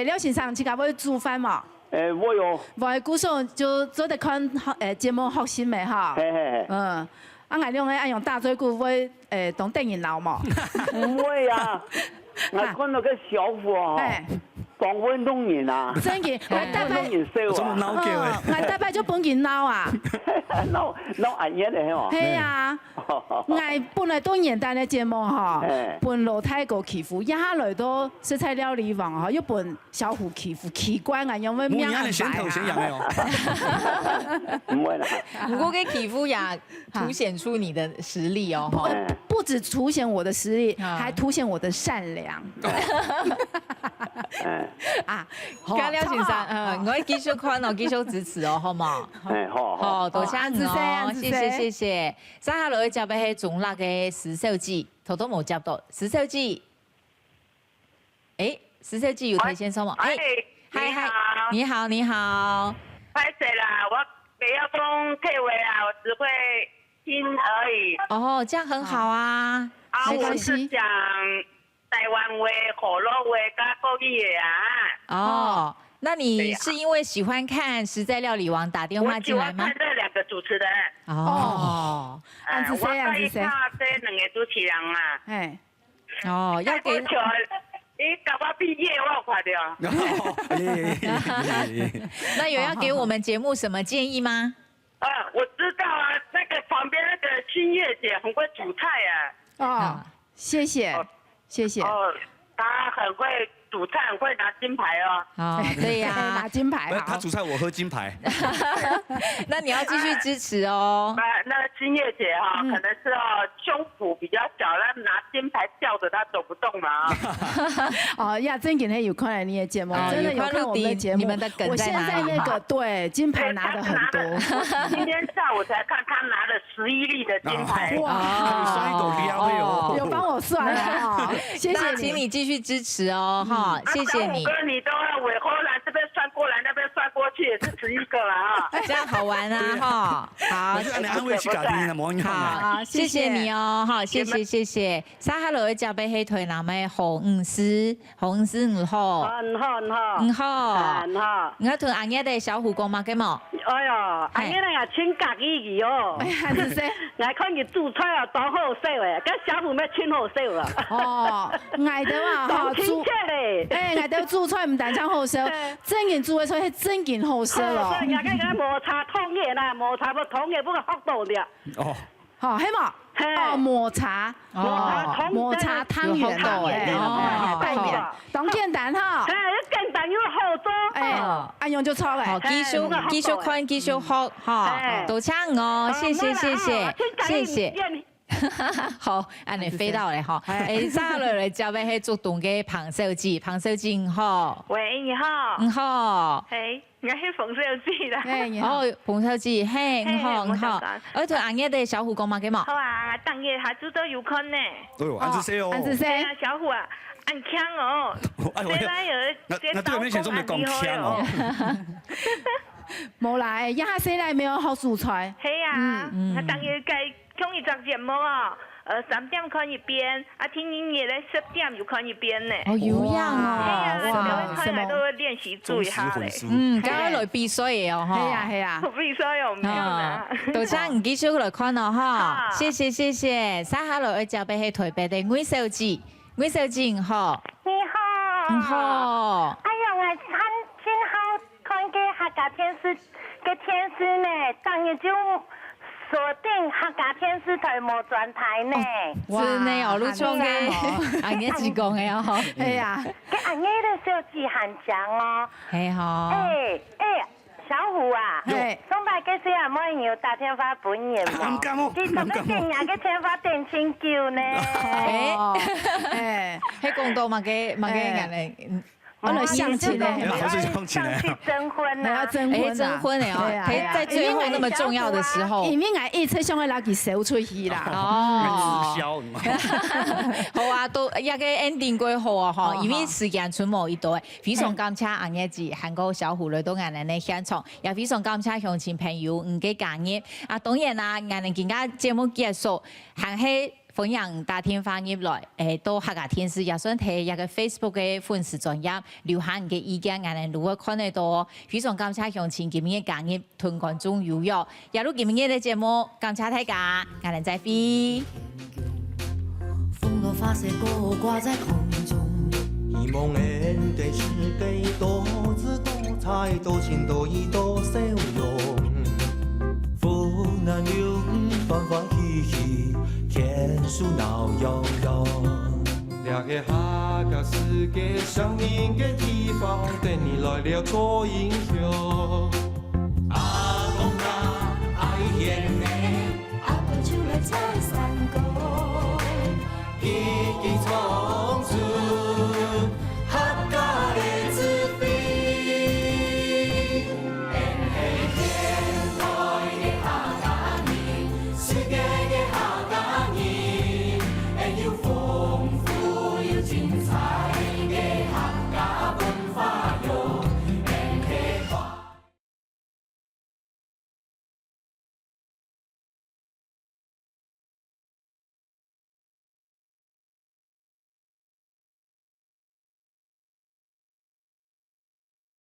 廖先生，自家會煮飯嘛？會哦。我古時候就做得看節目學新嘅哈。啊，我兩個愛用大嘴鼓會當電影鬧嘛？唔會啊，我看到個小虎哦。當運動員啊！真嘅，我大擺我大擺就本件撈啊！撈阿爺嚟係嘛？係啊，我本來都簡單嘅節目嗬，本老太過祈福，一下來到食材料理網嗬，一本小虎祈福，奇怪啊，因為咩人擺啊？唔會啦。不過嘅祈福也凸顯出你的實力哦。不止凸顯我的實力，還凸顯我的善良。啊，加廖先生，我繼續看哦，繼續支持哦，好嘛？好，多謝你哦，謝謝。接下來接嘅係中辣嘅石手指，頭都冇接到石手指。石手指有提先生嘛？嗨，你好。拍謝啦，我不要講退位啊，我只會聽而已。哦，這樣很好啊，沒關係。台灣話、河洛話加國語的啊。哦，那你是因為喜歡看《實在料理王》打電話進來嗎？我喜歡看這兩個主持人。哦，我可以看這兩個主持人啊。哦，要給。你搞我畢業，我快點。那有要給我們節目什麼建議嗎？我知道啊，那個旁邊那個新月姐很會煮菜啊。哦，謝謝。哦，她很會煮菜，很會拿金牌哦。哦，對呀，拿金牌。她煮菜，我喝金牌。那你要繼續支持哦。那新月姐哈，可能是胸脯比較小，那拿金牌吊着她走不動嘛。哦呀，真嘅有看你的節目，真的有看我們的節目。你們的梗在哪裡？我現在那個對金牌拿得很多。今天下午才看他拿了11粒的金牌。哇，有幫我算了哈，謝謝你。請你繼續支持哦，哈，謝謝你。你都要尾後來這邊算過來，那邊算過去，也是11個了啊。這樣好玩啊，哈。好，謝謝你哦，哈，謝謝。沙哈羅就俾起台南嘅何吳師你好。你好。我同阿爺哋小虎講嘛嘅嘛。哎呀，阿爺咧啊，穿格衣哦。我看佢煮菜啊，多好食誒，跟小虎咩穿好食啦。哦，嗌到啊，哈，煮咧。嗌到煮菜唔但止好食，真件煮嘅菜係真件好食咯。人家嗰磨茶湯嘢啦，磨茶個湯嘢不過學到啲啊。哦，好，係嘛？哦，抹茶湯圓哦，拜年當簡單哈。簡單又好做。阿用就錯嘅。好，繼續看，繼續學，哈，多謝我，謝謝。好，安尼飛到嚟嗬。揸落嚟就俾佢做動嘅彭小姐你好。喂，你好。你好。係，我係彭小姐啦。哦，彭小姐，嘿，你好。我同阿爺哋小虎講嘛嘅嘛。好啊，當夜下晝都有空呢。安子生哦。安子生。小虎啊，按槍哦。那對面前仲未講槍哦。冇來，一下先來沒有好煮菜。係啊，他當夜計。聽一檔節目啊，3點看一遍，聽音樂咧10點又看一遍呢。哦，有樣哦，哇，看來都練習做一下咧。今日來比賽嘅哦，係啊。比賽又唔樣啊。杜生唔繼續來看咯，哈，謝謝。沙下來就俾喺台北嘅魏小姐你好。你好。哎呀，我真好看嘅客家電視呢，當日就。鎖定客家電視台無轉台呢，真係哦，錄錯嘅，阿爺自講嘅哦，係啊，嘅阿爺咧小字行獎哦，係嗬，小虎啊，上摆嘅时候冇有打电话本人嘛？其實都今日嘅天花電清叫呢？喺廣東嘛嘅人嚟。我來相親咧，上去徵婚啊，徵婚嚟哦，在最後那麼重要的時候，因為我一出上去攞佢燒出去啦。哦，好啊，都一個 ending 過好啊，嗬，因為時間存冇一多，非常感謝紅葉子韓國小虎來到我哋嘅現場，也非常感謝鄉親朋友唔嘅介入。啊，當然啦，我哋今家節目結束，還係。分享打電話入來，到客家電視也想睇一個 Facebook 嘅粉絲專頁留下你嘅意見，我哋如果看得到，非常感謝鄉親今日嘅介入，同觀眾有約，也如今日嘅節目，感謝大家，我哋再會。風都發射過掛在空中，希望人哋是給多姿多彩、多情多義多笑容，福南有歡歡喜喜。天數鬧悠悠，兩個客家世界相鄰嘅地方，等你來了做英雄。